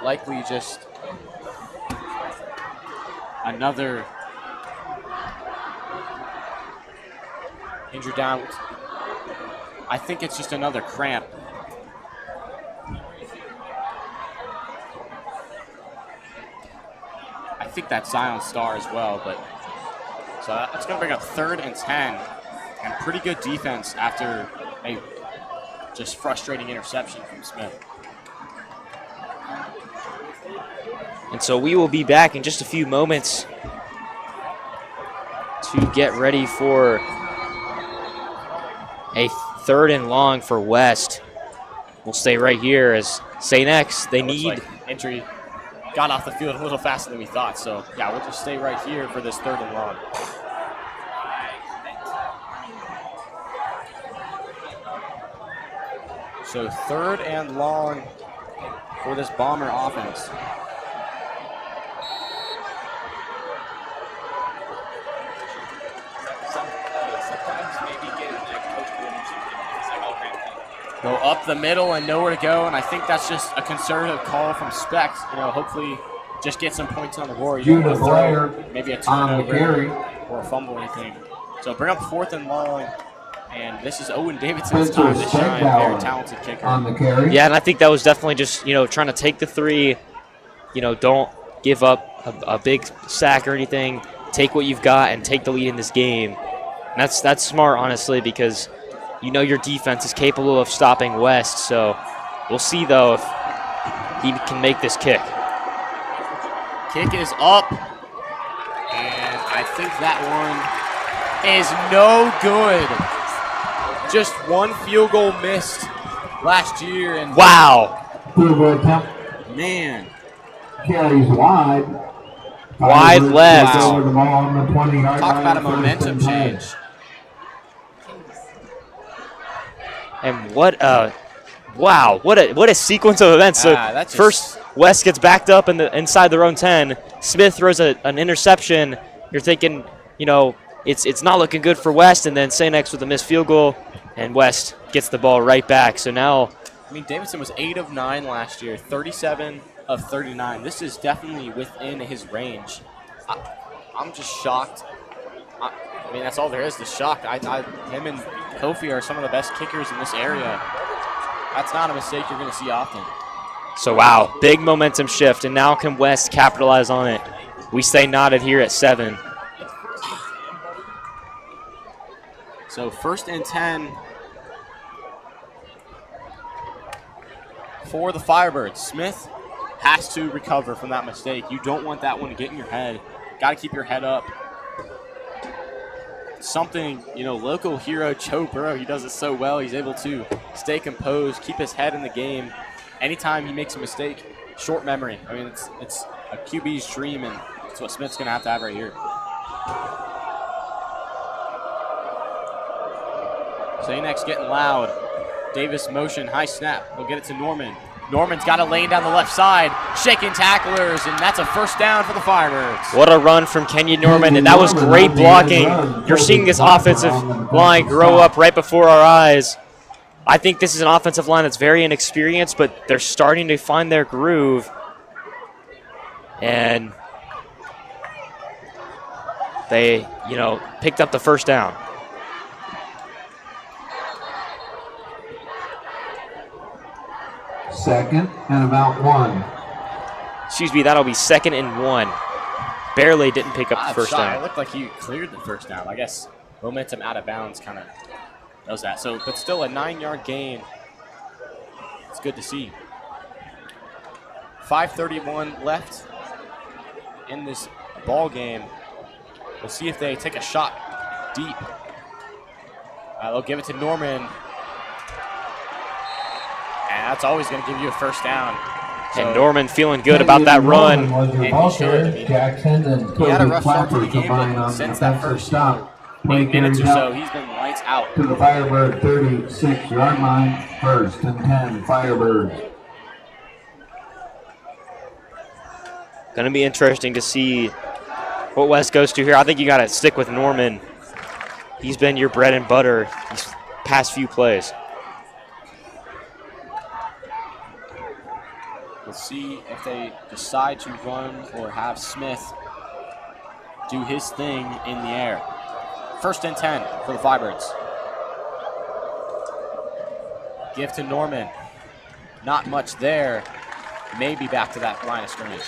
likely just another injury down. I think it's just another cramp. I think that's Zion Star as well, but so that's going to bring up 3rd and 10, and pretty good defense after a just frustrating interception from Smith. And so we will be back in just a few moments to get ready for a 3rd and long for West. We'll stay right here as St.X. They need like entry got off the field a little faster than we thought. So yeah, we'll just stay right here for this 3rd and long. So 3rd and long for this Bomber offense. Go up the middle and nowhere to go, and I think that's just a conservative call from st.x. Hopefully just get some points on the board. You don't throw maybe a turnover or a fumble or anything. So bring up 4th and long, and this is Owen Davidson's time to shine. Very talented kicker. On the carry. Yeah, and I think that was definitely just, trying to take the 3. Don't give up a big sack or anything. Take what you've got and take the lead in this game. And that's smart, honestly, because you know your defense is capable of stopping West. So we'll see, though, if he can make this kick. Kick is up, and I think that one is no good. Just one field goal missed last year, and wow. Field goal attempt man, carries wide. Wide Firebirds left. takes over the ball on the 20-yard talk line, about a first momentum and 10. change. And what a wow! What a sequence of events. So That's just- first, West gets backed up inside their own 10. Smith throws an interception. You're thinking, you know, it's not looking good for West, and then st.x with a missed field goal, and West gets the ball right back. So now, I mean, Davidson was 8 of 9 last year, 37 of 39. This is definitely within his range. I'm just shocked. I mean, that's all there is to shock. Him and Kofi are some of the best kickers in this area. That's not a mistake you're going to see often. so wow, big momentum shift, and now can West capitalize on it? We stay knotted here at 7. So 1st and 10 for the Firebirds. Smith has to recover from that mistake. You don't want that one to get in your head. Got to keep your head up. Something, you know, local hero Joe Burrow, he does it so well. He's able to stay composed, keep his head in the game. Anytime he makes a mistake, short memory. I mean, it's a QB's dream, and it's what Smith's going to have right here. st.x getting loud. Davis motion, high snap. He'll get it to Norman. Norman's got a lane down the left side, shaking tacklers, and that's a first down for the Firebirds. What a run from Kenyon Norman, and that was great blocking. You're seeing this offensive line grow up right before our eyes. I think this is an offensive line that's very inexperienced, but they're starting to find their groove. And they, you know, picked up the first down. Second and about 1. Excuse me, that'll be 2nd and 1. Barely didn't pick up the first It down. looked like he cleared the first down. I guess momentum out of bounds kind of does that. So, but still a 9-yard gain. It's good to see. 5:31 left in this ball game. We'll see if they take a shot deep. They'll give it to Norman. And that's always going to give you a first down. And Norman feeling good about that run. And he should. Jackson and He had a Toby rough start to the Clapper game, combined but on since the that defensive first stop. 8 minutes or Carries so, out he's been lights out. to the Firebird 36-yard line, 1st and 10, Firebirds. Going to be interesting to see what West goes to here. I think you got to stick with Norman. He's been your bread and butter these past few plays. We'll see if they decide to run or have Smith do his thing in the air. 1st and 10 for the Firebirds. Give to Norman. Not much there. Maybe back to that line of scrimmage.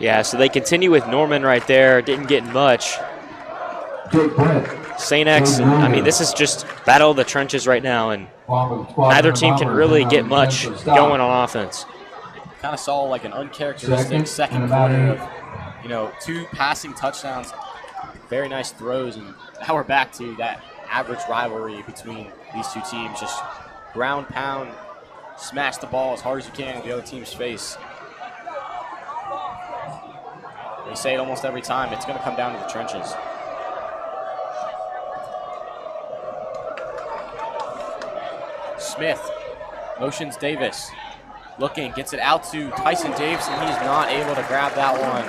Yeah, so they continue with Norman right there. Didn't get much. st.x, I mean, this is just battle of the trenches right now, and neither team can really get much going on offense. Kind of saw like an uncharacteristic second quarter of, you know, 2 passing touchdowns, very nice throws, and now we're back to that average rivalry between these two teams. Just ground pound, smash the ball as hard as you can in the other team's face. We say it almost every time, it's going to come down to the trenches. Smith motions Davis. Looking, gets it out to Tyson Davis, and he's not able to grab that one.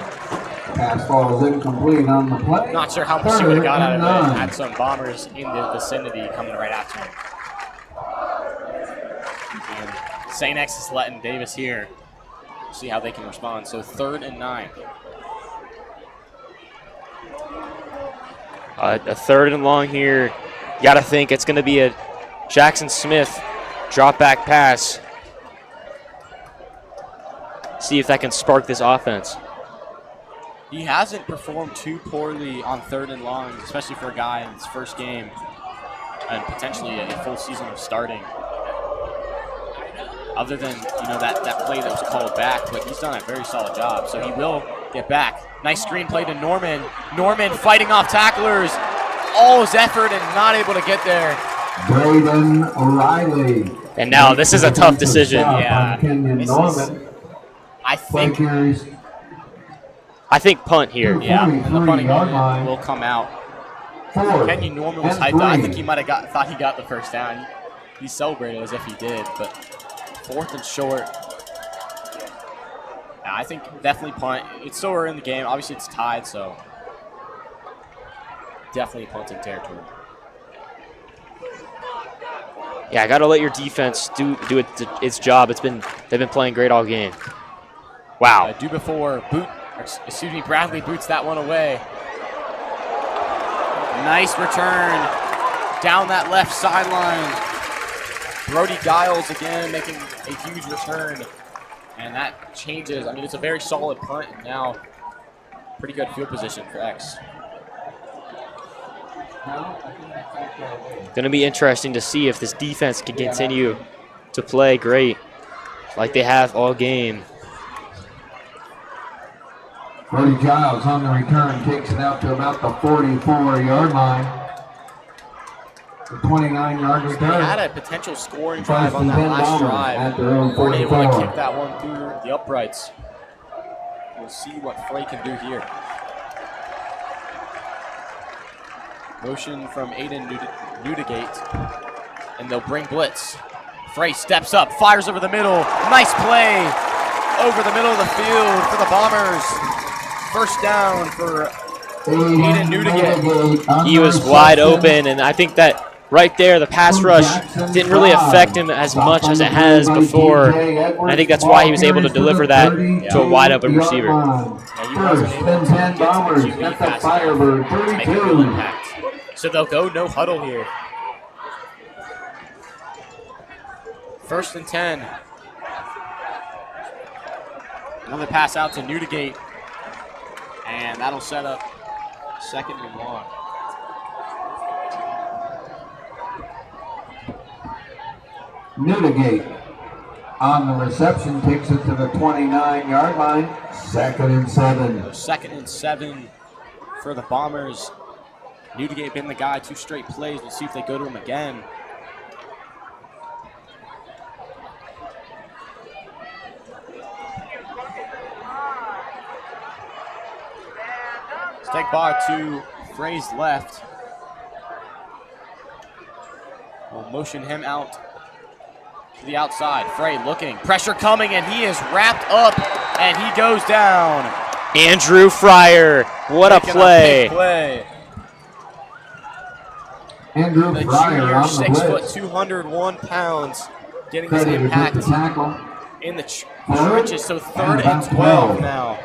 Pass ball is incomplete on the play. Not sure how much he would have got out of it. Had some bombers in the vicinity coming right after him. And st.x is letting Davis here. See how they can respond. So 3rd and 9. A 3rd and long here. You got to think it's going to be a Jackson Smith drop back pass. See if that can spark this offense. he hasn't performed too poorly on 3rd and long, especially for a guy in his first game and potentially a full season of starting. Other than, that play that was called back, but he's done a very solid job. So he will get back. Nice screen play to Norman. Norman fighting off tacklers. All his effort and not able to get there. Braden O'Reilly. And now this is a tough decision. Yeah. Kenyon Norman. I think I think punt here. Yeah, the punting yard moment line. will come out. 4th Kenyon Norman was and hyped up. I 3. think he might have thought he got the first down. He celebrated as if he did, but 4th and short. Yeah, I think definitely punt. It's still early in the game. Obviously, it's tied, so definitely punting territory. Yeah, I got to let your defense do its job. They've been playing great all game. Wow. Bradley boots that one away. Nice return down that left sideline. Brody Giles again making a huge return, and that changes. I mean, it's a very solid punt, and now pretty good field position for X. Going to be interesting to see if this defense can continue to play great like they have all game. Brody Giles on the return takes it out to about the 44-yard line. The 29-yard They return. had a potential scoring drive on that last drive. Weren't able to kick that one through the uprights. We'll see what Frey can do here. Motion from Aiden Newdigate, and they'll bring blitz. Frey steps up, fires over the middle. Nice play over the middle of the field for the Bombers. First down for Aiden Newdigate. He was wide open, and I think that right there, the pass rush didn't really affect him as much as it has before. And I think that's why he was able to deliver that to a wide open receiver. Yeah, he wasn't able to get to the QB fast enough to make a real impact. So they'll go no huddle here. 1st and 10. Another pass out to Newdigate. And that'll set up 2nd and long. Newdigate on the reception takes it to the 29-yard line. 2nd and 7. 2nd and 7 for the Bombers. Newdigate been the guy 2 straight plays. We'll see if they go to him again. Stegbar to Frey's left. We'll motion him out to the outside. Frey looking, pressure coming, and he is wrapped up, and he goes down. Andrew Fryer, what a play. Big play. Andrew The Fryer junior, on the 6 foot, blitz. 201 pounds, getting his Credited with the impact tackle. in the trenches. So 3rd and 12 12 now.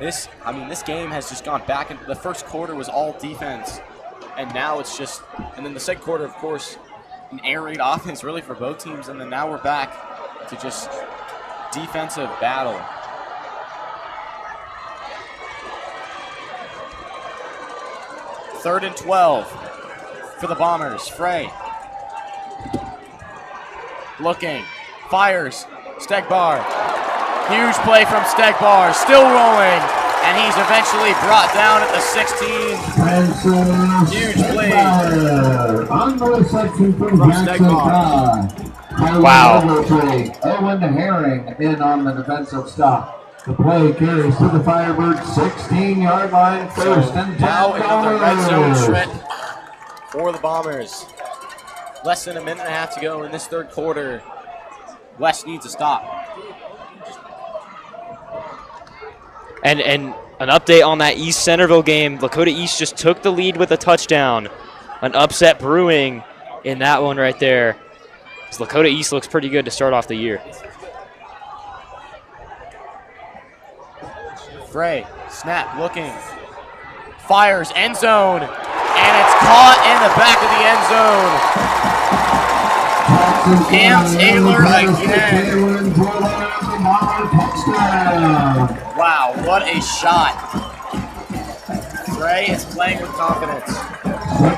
This game has just gone back. The first quarter was all defense, and now it's just, and then the second quarter, of course, an air raid offense really for both teams, and then now we're back to just defensive battle. Third and 12 for the Bombers. Frey looking, fires, Stegbar. Huge play from Stegbar, still rolling, and he's eventually brought down at the 16. Huge play. On the reception from Stegbar. Wow. Owen Herring in on the defensive stop. The play carries to the Firebirds 16-yard line. 1st and 10. Now another red zone Bombers. trip for the Bombers. Less than a minute and a half to go in this third quarter. West needs a stop. And an update on that East Centerville game. Lakota East just took the lead with a touchdown. An upset brewing in that one right there. Lakota East looks pretty good to start off the year. Frey, snap, looking, fires, end zone, and it's caught in the back of the end zone. Cam Taylor again. touchdown. Wow, what a shot. Trey is playing with confidence.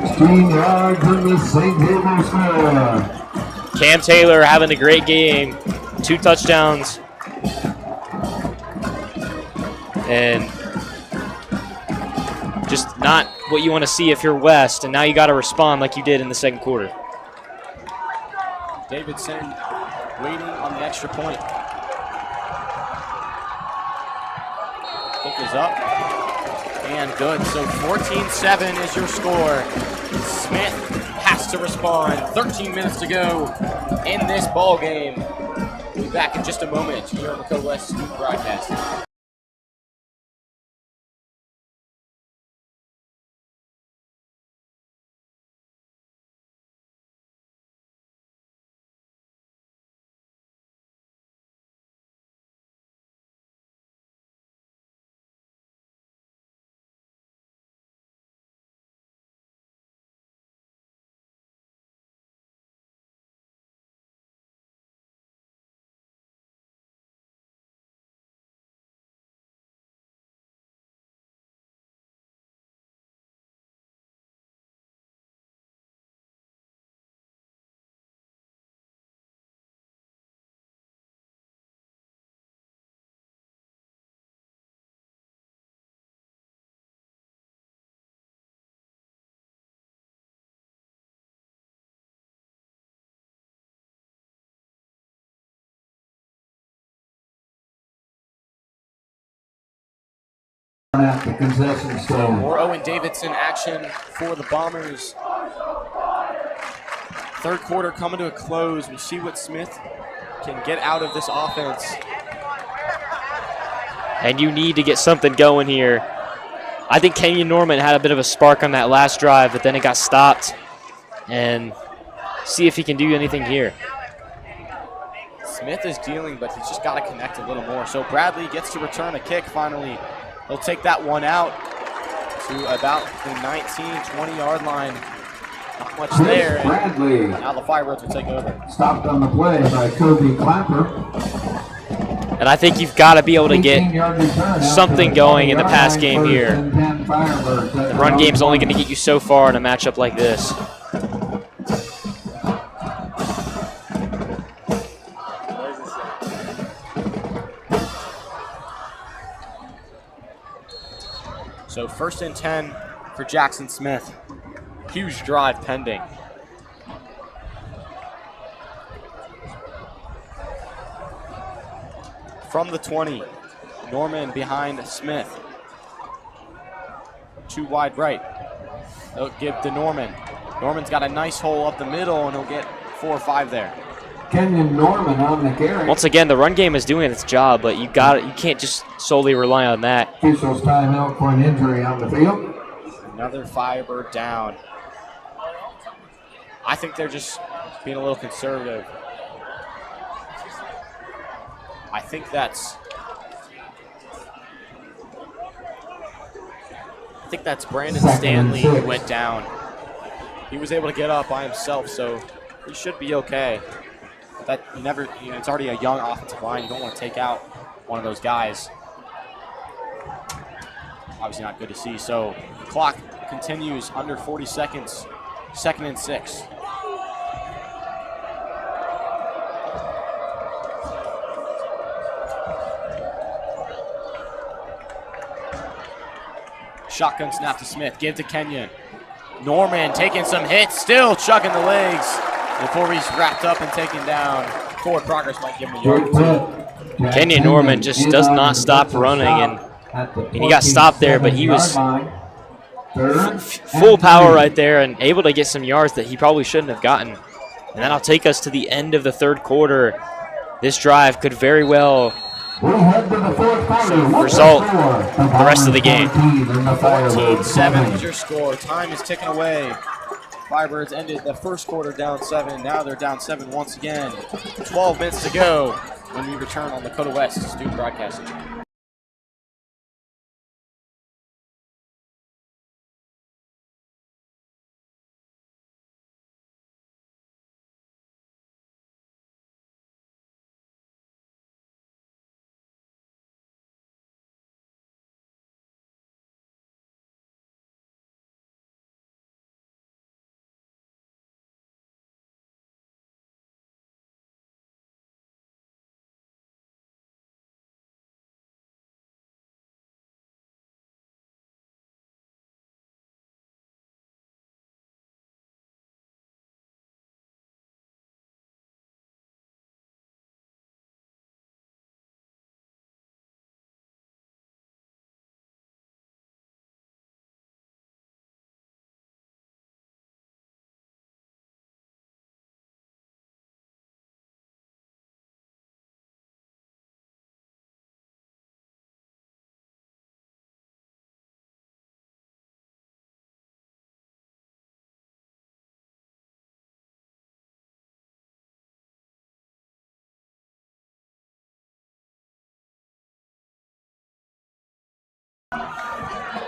16 yards in the St. Xavier score. Cam Taylor having a great game. 2 touchdowns. And just not what you want to see if you're West, and now you got to respond like you did in the second quarter. Davidson waiting on the extra point. Kick is up and good. So 14-7 is your score. Smith has to respond. 13 minutes to go in this ball game. We'll be back in just a moment here on the Lakota West Student Broadcast. At the concession stand. More Owen Davidson action for the Bombers. Third quarter coming to a close. We'll see what Smith can get out of this offense. And you need to get something going here. I think Kenyon Norman had a bit of a spark on that last drive, but then it got stopped. And see if he can do anything here. Smith is dealing, but he's just got to connect a little more. So Bradley gets to return a kick finally. He'll take that one out to about the 19, 20-yard line. Not much there. Bradley. Now the Firebirds will take over. Stopped on the play by Kobe Clapper. And I think you've got to be able to get something going in the pass game here. The run game's only going to get you so far in a matchup like this. So 1st and 10 for Jackson Smith. Huge drive pending. From the 20, Norman behind Smith. 2 wide right. They'll give to Norman. Norman's got a nice hole up the middle, and he'll get 4 or 5 there. Kenyon Norman on the carry. Once again, the run game is doing its job, but you can't just solely rely on that. Officials timeout for an injury on the field. Another Firebird down. I think they're just being a little conservative. I think that's Brandon Stanley who went down. He was able to get up by himself, so he should be okay. That it's already a young offensive line. You don't want to take out one of those guys. Obviously not good to see. So the clock continues under 40 seconds. 2nd and 6. Shotgun snap to Smith. Give to Kenyon. Norman taking some hits. Still chucking the legs before he's wrapped up and taken down. Forward progress might give him a yard or 2. Kenyon Norman just does not stop running, and he got stopped there, but he was full power right there and able to get some yards that he probably shouldn't have gotten. And that'll take us to the end of the third quarter. This drive could very well result the rest of the game. 14-7 is your score. Time is ticking away. Firebirds ended the first quarter down 7. Now they're down 7 once again. 12 minutes to go when we return on Lakota West Student Broadcasting.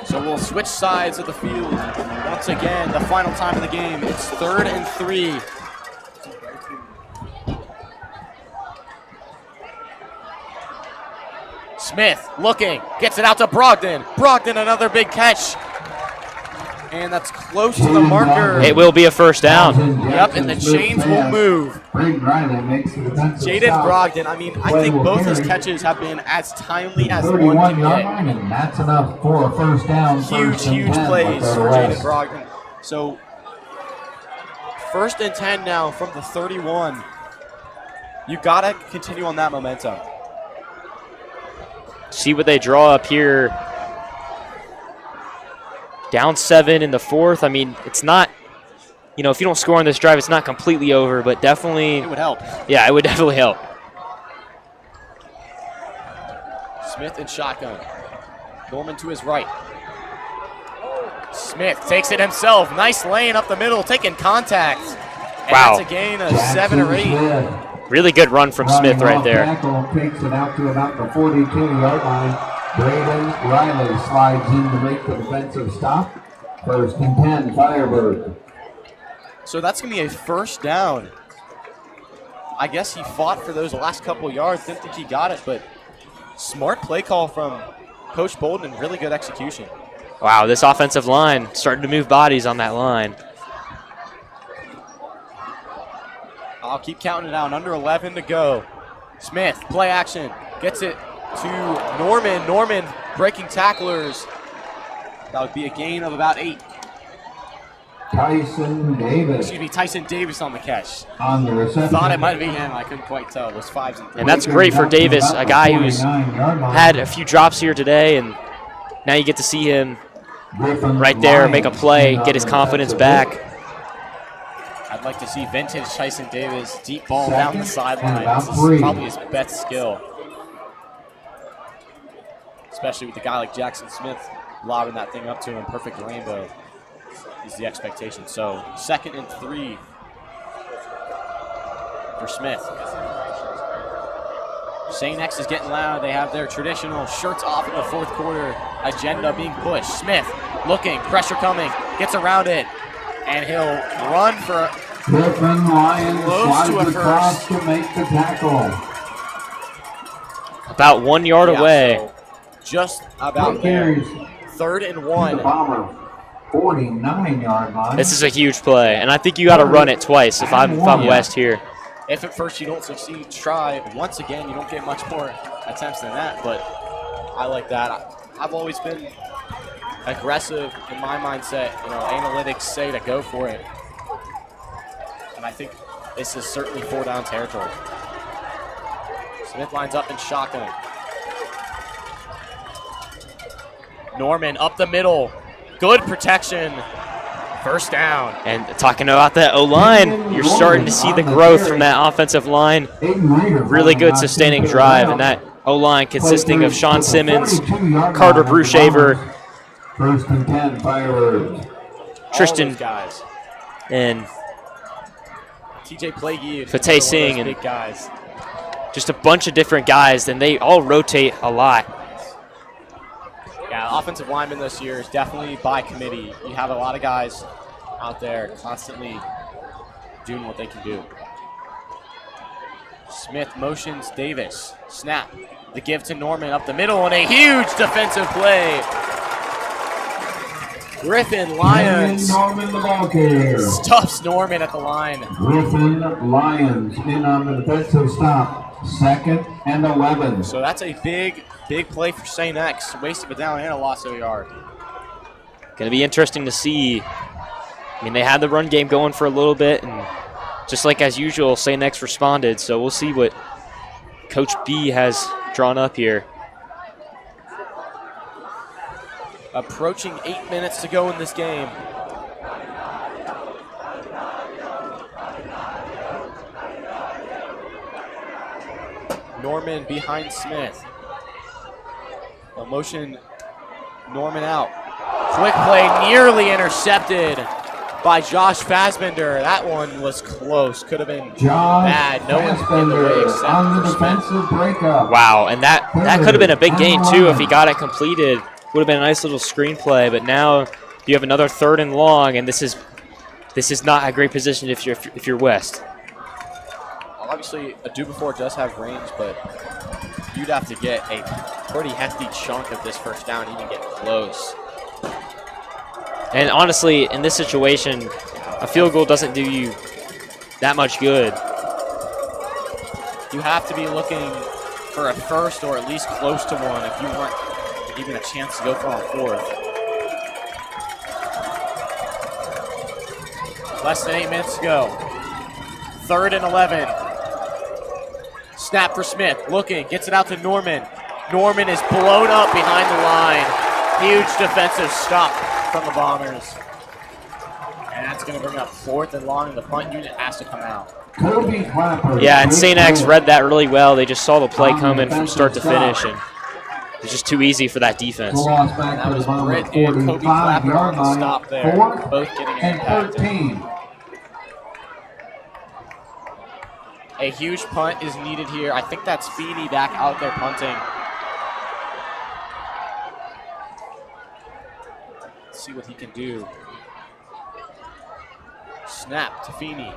So we'll switch sides of the field. Once again, the final time of the game. It's 3rd and 3. Smith looking, gets it out to Brogdon. Brogdon, another big catch. And that's close to the marker. It will be a first down. Yep, and the chains will move. Jaden Brogdon, I mean, I think both his catches have been as timely as one can get. And that's enough for a first down. Huge plays for Jaden Brogdon. So, 1st and 10 now from the 31. You got to continue on that momentum. See what they draw up here. Down 7 in the 4th. I mean, it's not, you know, if you don't score on this drive, it's not completely over, but definitely. It would help. Yeah, it would definitely help. Smith in shotgun. Norman to his right. Smith takes it himself. Nice lane up the middle, taking contact. And wow. That's a gain of 7 or 8. Really good run from Smith right there. Tackle takes it out to about the 42-yard line. Braden Riley slides in to make the defensive stop. 1st and 10, Firebirds. So that's going to be a first down. I guess he fought for those last couple yards. Didn't think he got it, but smart play call from Coach Bolden and really good execution. Wow, this offensive line starting to move bodies on that line. I'll keep counting it down. Under 11 to go. Smith, play action. Gets it to Norman. Norman breaking tacklers. That would be a gain of about 8. Tyson Davis. Excuse me, Tyson Davis on the catch. On the reception. Thought it might be him. I couldn't quite tell. It was 5s and 3s. And that's great for Davis, a guy who's had a few drops here today, and now you get to see him right there make a play, get his confidence back. I'd like to see vintage Tyson Davis deep ball down the sideline. This is probably his best skill. Especially with a guy like Jackson Smith lobbing that thing up to him. Perfect rainbow is the expectation. So 2nd and 3 for Smith. st.x is getting loud. They have their traditional shirts off in the 4th quarter agenda being pushed. Smith looking, pressure coming, gets around it, and he'll run for Griffin Lyons close to a across first. to make the tackle. About 1 yard away. So just about there. 3rd and 1. The Bomber, 49-yard line. This is a huge play, and I think you got to run it twice if I'm West here. If at first you don't succeed, try once again. You don't get much more attempts than that, but I like that. I've always been aggressive in my mindset. You know, analytics say to go for it, and I think this is certainly 4-down territory. Smith lines up in shotgun. Norman up the middle. Good protection. First down. And talking about that O-line, you're starting to see the growth from that offensive line. Really good sustaining drive, and that O-line consisting of Sean Simmons, Carter Brushaver, 1st and 10, Firebirds. Tristan, guys. and TJ Plaguey, Fateh Singh, and big guys. just a bunch of different guys, and they all rotate a lot. Yeah, offensive lineman this year is definitely by committee. You have a lot of guys out there constantly doing what they can do. Smith motions Davis. Snap. The give to Norman up the middle, and a huge defensive play. Griffin Lyons Norman the ball carrier. stuffs Norman at the line. Griffin Lyons in on the defensive stop. 2nd and 11. So that's a big play for st.x. Waste of a down and a loss of a yard. Going to be interesting to see. I mean, they had the run game going for a little bit, and just like as usual, st.x responded. So we'll see what Coach B has drawn up here. Approaching 8 minutes to go in this game. Norman behind Smith. A motion Norman out. Quick play nearly intercepted by Josh Fassbender. That one was close. Could have been bad. No one's in the way except on the for Smith. defensive breakup. Wow, and that could have been a big gain too if he got it completed. would have been a nice little screenplay, but now you have another 3rd and long, and this is not a great position if you're West. Well, obviously, a do-before does have range, but you'd have to get a pretty hefty chunk of this first down to even get close. And honestly, in this situation, a field goal doesn't do you that much good. You have to be looking for a first or at least close to one if you want even a chance to go for a 4th. Less than 8 minutes to go. 3rd and 11. Snap for Smith, looking, gets it out to Norman. Norman is blown up behind the line. Huge defensive stop from the Bombers. And that's going to bring up 4th and long, and the punt unit has to come out. Yeah, and St. X read that really well. They just saw the play coming from start to finish, and it's just too easy for that defense. And that was Britt and Kobe Clapper on the stop there, both getting impacted. A huge punt is needed here. I think that's Feeney back out there punting. Let's see what he can do. Snap to Feeney.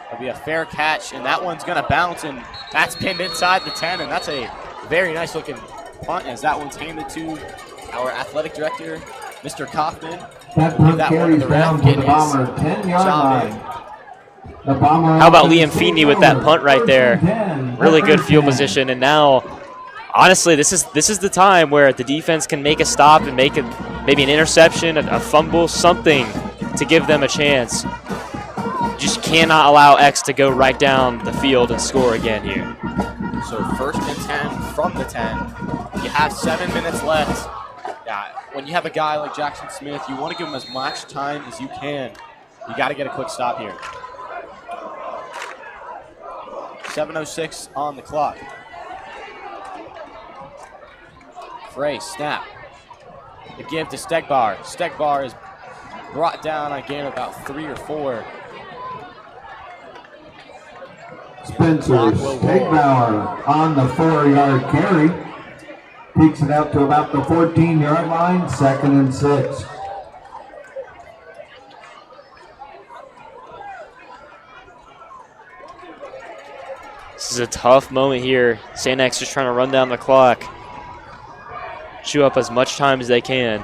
It'll be a fair catch, and that one's going to bounce, and that's pinned inside the 10, and that's a very nice looking punt as that one's handed to our athletic director, Mr. Kaufman. That punt carries down to the Bomber 10-yard line. How about Liam Feeney with that punt right there? Really good field position, and now, honestly, this is the time where the defense can make a stop and make it maybe an interception, a fumble, something to give them a chance. Just cannot allow X to go right down the field and score again here. So 1st and 10 from the 10. You have 7 minutes left. Yeah, when you have a guy like Jackson Smith, you want to give him as much time as you can. You got to get a quick stop here. 7:06 on the clock. Frey, snap. The give to Stegbar. Stegbar is brought down on a gain of about 3 or 4. Spencer Stegbauer on the 4-yard carry. Peeks it out to about the 14-yard line, 2nd and 6. This is a tough moment here. St. X just trying to run down the clock. Chew up as much time as they can.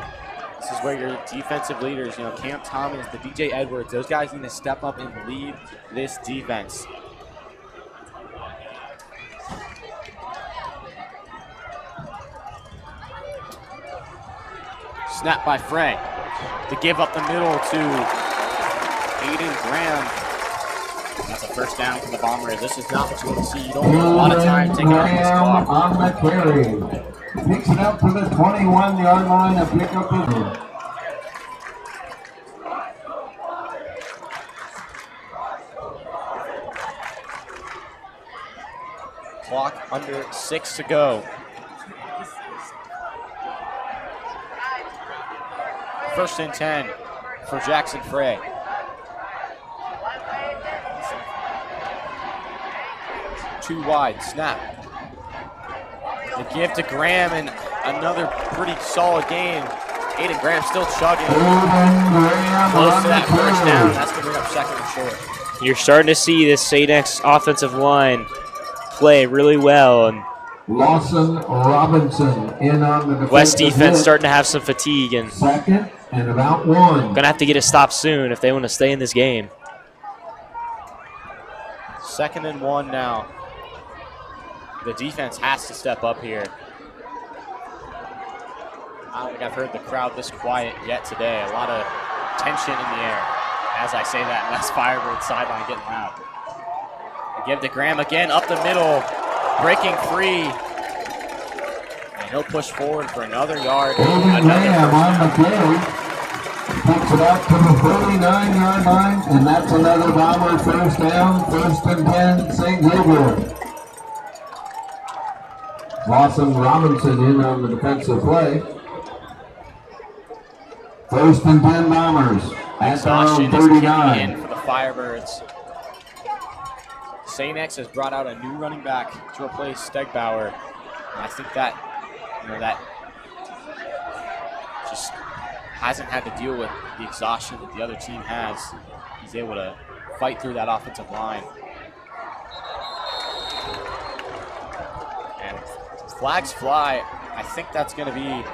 This is where your defensive leaders, Cam Thomas, the DJ Edwards, those guys need to step up and lead this defense. Snap by Frey to give up the middle to Aiden Graham. That's a first down for the Bombers. This is not what you want to see. You don't want a lot of time taking up this clock. On the carry. Picks it up to the 21-yard line. A pickup is clock under 6 to go. 1st and 10 for Jackson Frey. Too wide, snap. The give to Graham, and another pretty solid game. Aiden Graham still chugging. Close to that first down. That's going to bring up 2nd and short. You're starting to see this St. X offensive line play really well, and Lawson Robinson in on the West defense starting to have some fatigue, and 2nd and about 1. gonna have to get a stop soon if they want to stay in this game. 2nd and 1 now. The defense has to step up here. I don't think I've heard the crowd this quiet yet today. A lot of tension in the air. As I say that, West Firebirds sideline getting loud. They give to Graham again, up the middle, breaking free. And he'll push forward for another yard. Graham on the carry. Puts it up to the 39-yard line, and that's another Bomber first down. 1st and 10, St. Xavier. Lawson Robinson in on the defensive play. 1st and 10 Bombers. At Exhaustion around is kicking 39. in for the Firebirds. St. X has brought out a new running back to replace Stegbauer. And I think that, that just hasn't had to deal with the exhaustion that the other team has. He's able to fight through that offensive line. And flags fly. I think that's going to be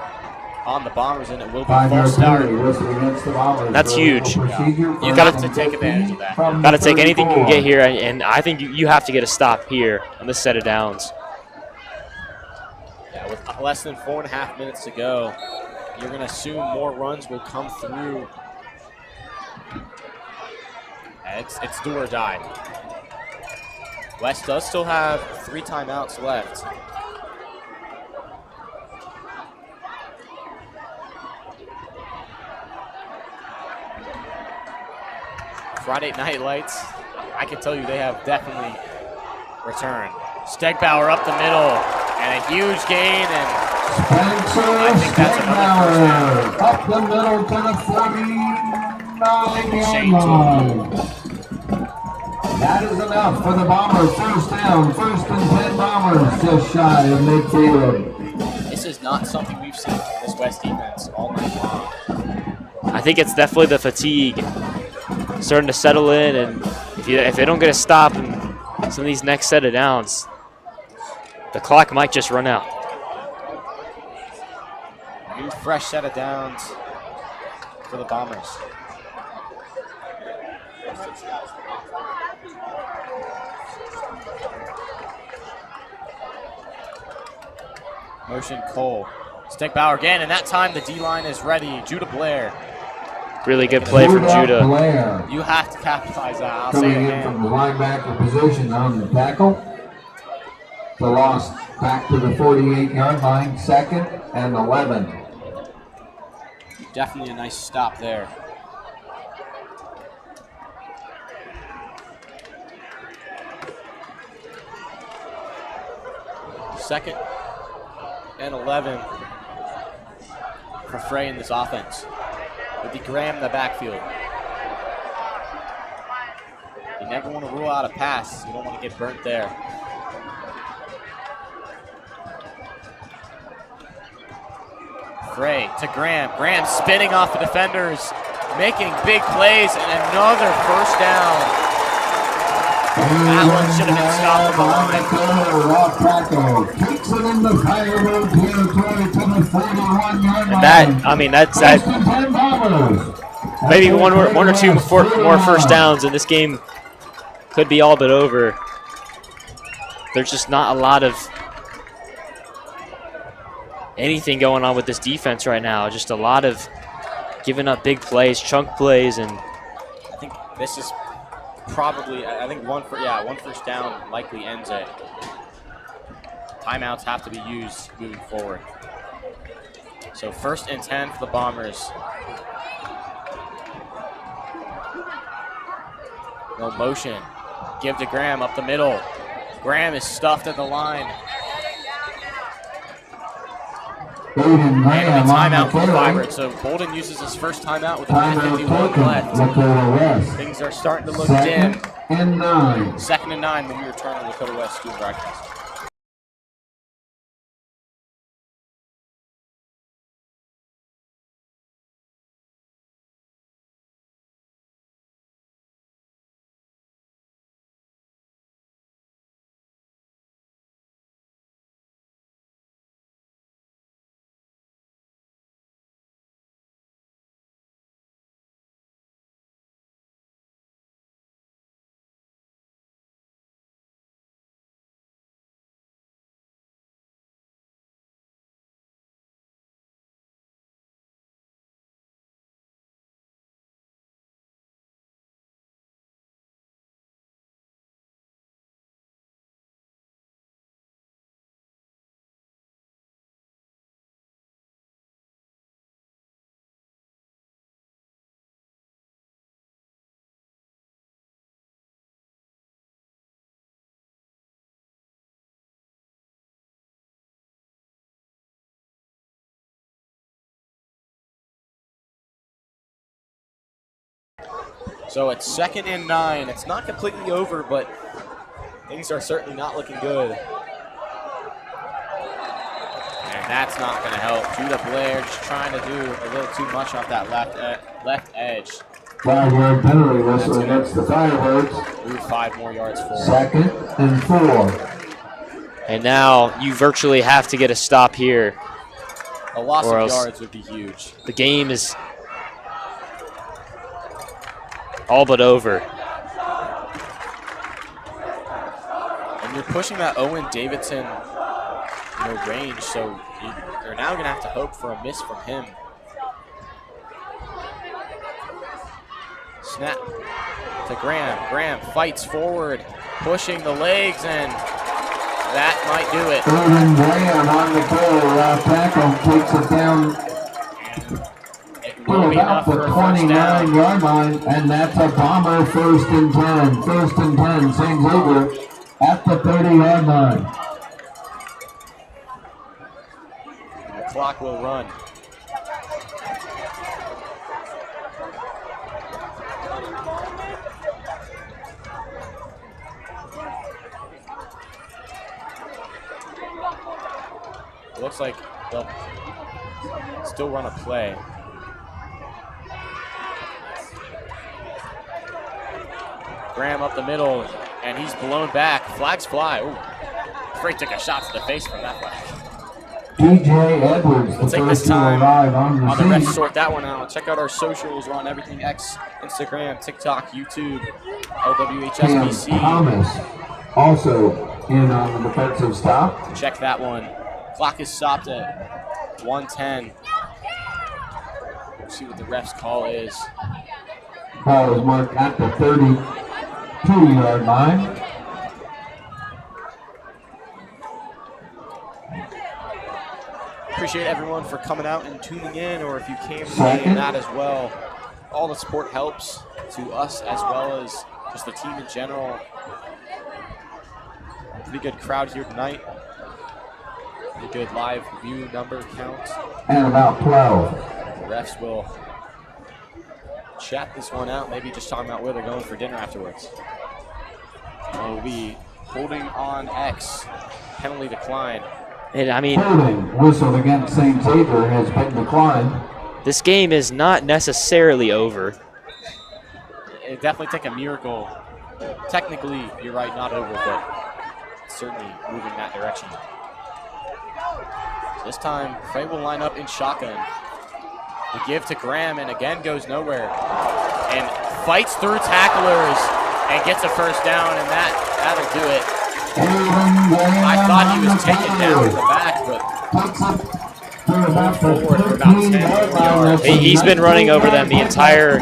on the Bombers, and it will be full start. That's huge. Yeah. You got to take advantage of that. Got to take anything you can get here, and I think you have to get a stop here on this set of downs. Yeah, with less than 4.5 minutes to go, you're going to assume more runs will come through. It's do or die. West does still have 3 timeouts left. Friday Night Lights, I can tell you they have definitely returned. Stegbauer up the middle, and a huge gain, and I think that's another first down. Up the middle to the 49-yard line. That is enough for the Bombers. First down, 1st and 10 Bombers, just shy of midfield. This is not something we've seen from this West defense all night long. I think it's definitely the fatigue starting to settle in, and if they don't get a stop in some of these next set of downs, the clock might just run out. New fresh set of downs for the Bombers. Motion Cole. Stegbauer again, and that time the D-line is ready. Judah Blair. Really good play from Judah. Blair. You have to capitalize that. I'll Coming say it in again. from the linebacker position on the tackle. The loss back to the 48-yard line, 2nd and 11. Definitely a nice stop there. Second and 11 for Frey in this offense. With the Graham in the backfield. You never want to rule out a pass. You don't want to get burnt there. Frey to Graham. Graham spinning off the defenders, making big plays, and another first down. That one should have been stoppable. Takes it in the Firebird territory to the 41-yard line. That's maybe one or two more first downs, and this game could be all but over. There's just not a lot of anything going on with this defense right now. Just a lot of giving up big plays, chunk plays, and I think this is probably, one first down likely ends it. Timeouts have to be used moving forward. So 1st and 10 for the Bombers. No motion. Give to Graham up the middle. Graham is stuffed at the line. And a timeout for the Firebirds. So Bolden uses his first timeout with a minute 51 left. Lakota West. Things are starting to look 2nd dim. and 9. 2nd and 9 when we return to Lakota West Student Broadcast. So it's 2nd and 9. It's not completely over, but things are certainly not looking good. That's not going to help. Judah Blair just trying to do a little too much off that left edge. 5-yard penalty whistle against the Firebirds. Move 5 more yards forward. 2nd and 4. And now you virtually have to get a stop here. A loss of yards would be huge. The game is all but over. And you're pushing that Owen Davidson range, so you're now going to have to hope for a miss from him. Snap to Graham. Graham fights forward, pushing the legs, and that might do it. Irvin Graham on the goal. Tackle takes it down Will be enough the for a first down. 29-yard line, and that's a bomber 1st and 10. 1st and 10, St. Xavier at the 30-yard line. And the clock will run. It looks like they'll still run a play. Graham up the middle, and he's blown back. Flags fly. Ooh. Afraid took a shot to the face from that flag. DJ Edwards, We'll the take this first to time arrive on on the the refs scene. sort that one out. Check out our socials. We're on everything X, Instagram, TikTok, YouTube, Cam LWHSBC. Thomas also in on the defensive stop. Check that one. Clock is stopped at 1:10. We'll see what the ref's call is. Ball is marked at the 32-yard line. Appreciate everyone for coming out and tuning in, or if you came to Second. that as well. All the support helps to us as well as just the team in general. Pretty good crowd here tonight. Pretty good live view number count. And about 12. The refs will chat this one out, maybe just talking about where they're going for dinner afterwards. We'll be holding on X, penalty decline. And I mean, Holding whistle against St. Xavier has been declined. this game is not necessarily over. It definitely take a miracle. Technically, you're right, not over, but certainly moving that direction. This time, Frey will line up in shotgun. The give to Graham, and again goes nowhere. And fights through tacklers and gets a first down, and that'll do it. I thought he was taken down in the back, but forward for about 10 yards. He's been running over them the entire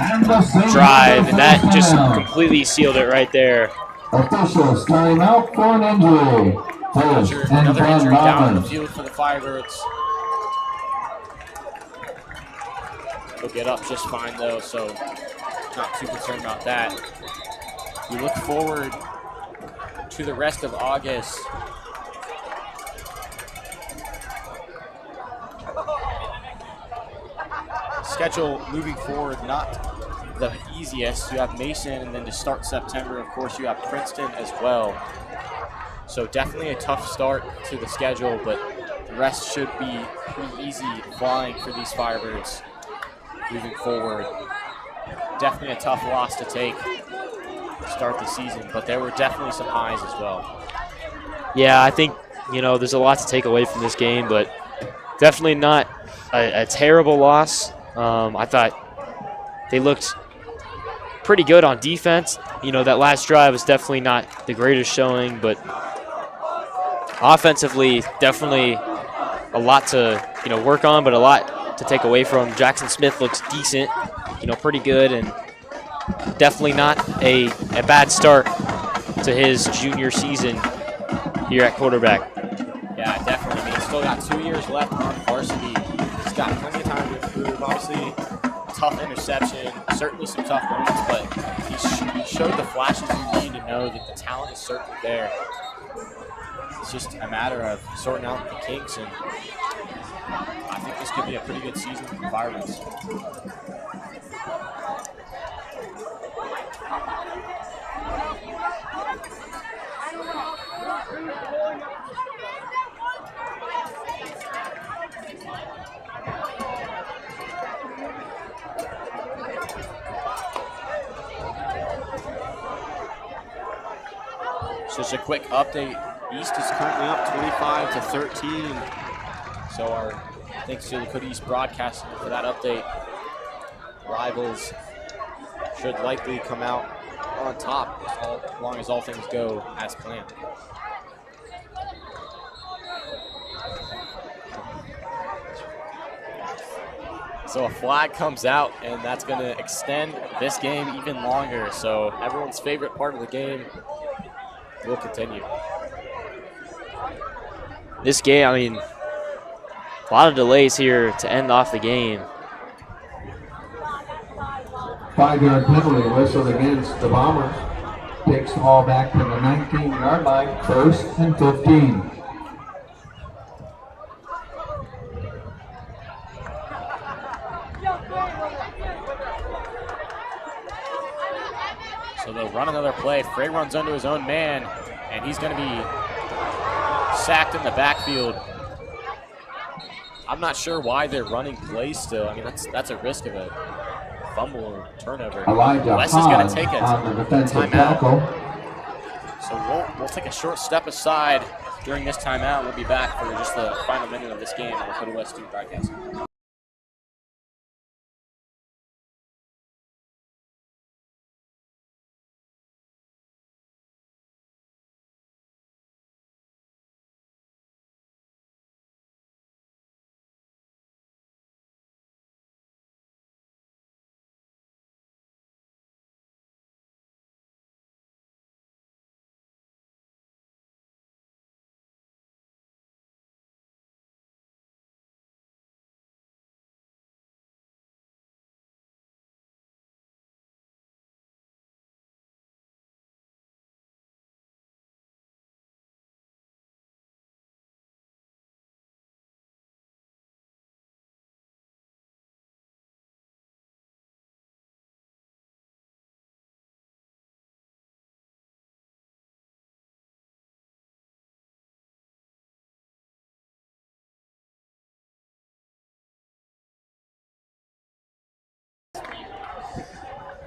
drive, and that just completely sealed it right there. Officials time out for an injury. First and Another 10 injury down the Robbins. field for the Firebirds. He'll get up just fine though, so not too concerned about that. We look forward to the rest of August. Schedule moving forward, not the easiest. You have Mason, and then to start September, of course, you have Princeton as well. So definitely a tough start to the schedule, but the rest should be pretty easy flying for these Firebirds moving forward. Definitely a tough loss to take to start the season, but there were definitely some highs as well. Yeah, I think, there's a lot to take away from this game, but definitely not a terrible loss. I thought they looked pretty good on defense. That last drive was definitely not the greatest showing, but offensively, definitely a lot to work on, but a lot to take away from. Jackson Smith looks decent, pretty good, and definitely not a bad start to his junior season here at quarterback. Yeah, definitely. I mean, he's still got 2 years left on varsity. He's got plenty of time to improve. Obviously, tough interception, certainly some tough moments, but he showed the flashes you need to know that the talent is certainly there. It's just a matter of sorting out the kinks, and I think this could be a pretty good season for the Firebirds. So just a quick update. East is currently up 25-13. So thanks to Lakota East Broadcasting for that update. Rivals should likely come out on top as long as all things go as planned. So a flag comes out, and that's going to extend this game even longer. So everyone's favorite part of the game will continue. This game, I mean, a lot of delays here to end off the game. 5-yard penalty whistled against the Bombers. Takes the ball back to the 19-yard line, 1st and 15. So they'll run another play. Frey runs under his own man, and he's going to be sacked in the backfield. I'm not sure why they're running plays still. I mean, that's a risk of a fumble or turnover. West is going to take a timeout. So we'll take a short step aside during this timeout. We'll be back for just the final minute of this game on the Lakota West 2 broadcast.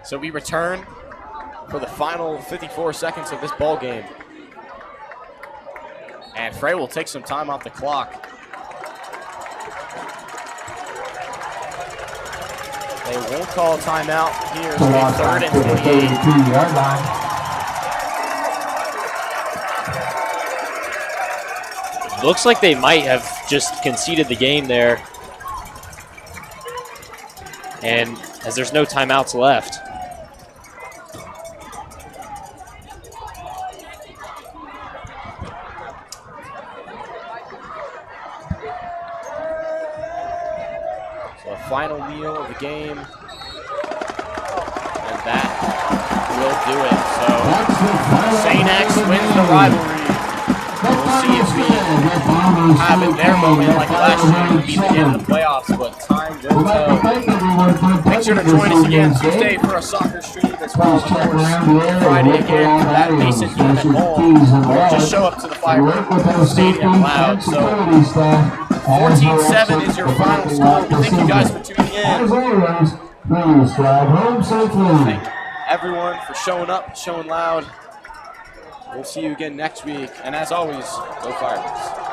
So we return for the final 54 seconds of this ball game. And Frey will take some time off the clock. They won't call a timeout here. So 3rd and 28. 32-yard line. Looks like they might have just conceded the game there. And as there's no timeouts left. Final meal of the game, and that will do it. So St.x wins the rivalry. We'll see if we have it their moment like last year to beat the game of the playoffs, but time will tell. Make sure to join us again Tuesday for a soccer stream, as well as, of course, Friday again for that Mason game at home. Just show up to the Firebirds Stadium loud. So 14-7 is your final score. Thank you guys for tuning in. Thank everyone for showing up, showing loud. We'll see you again next week. And as always, go Firebirds.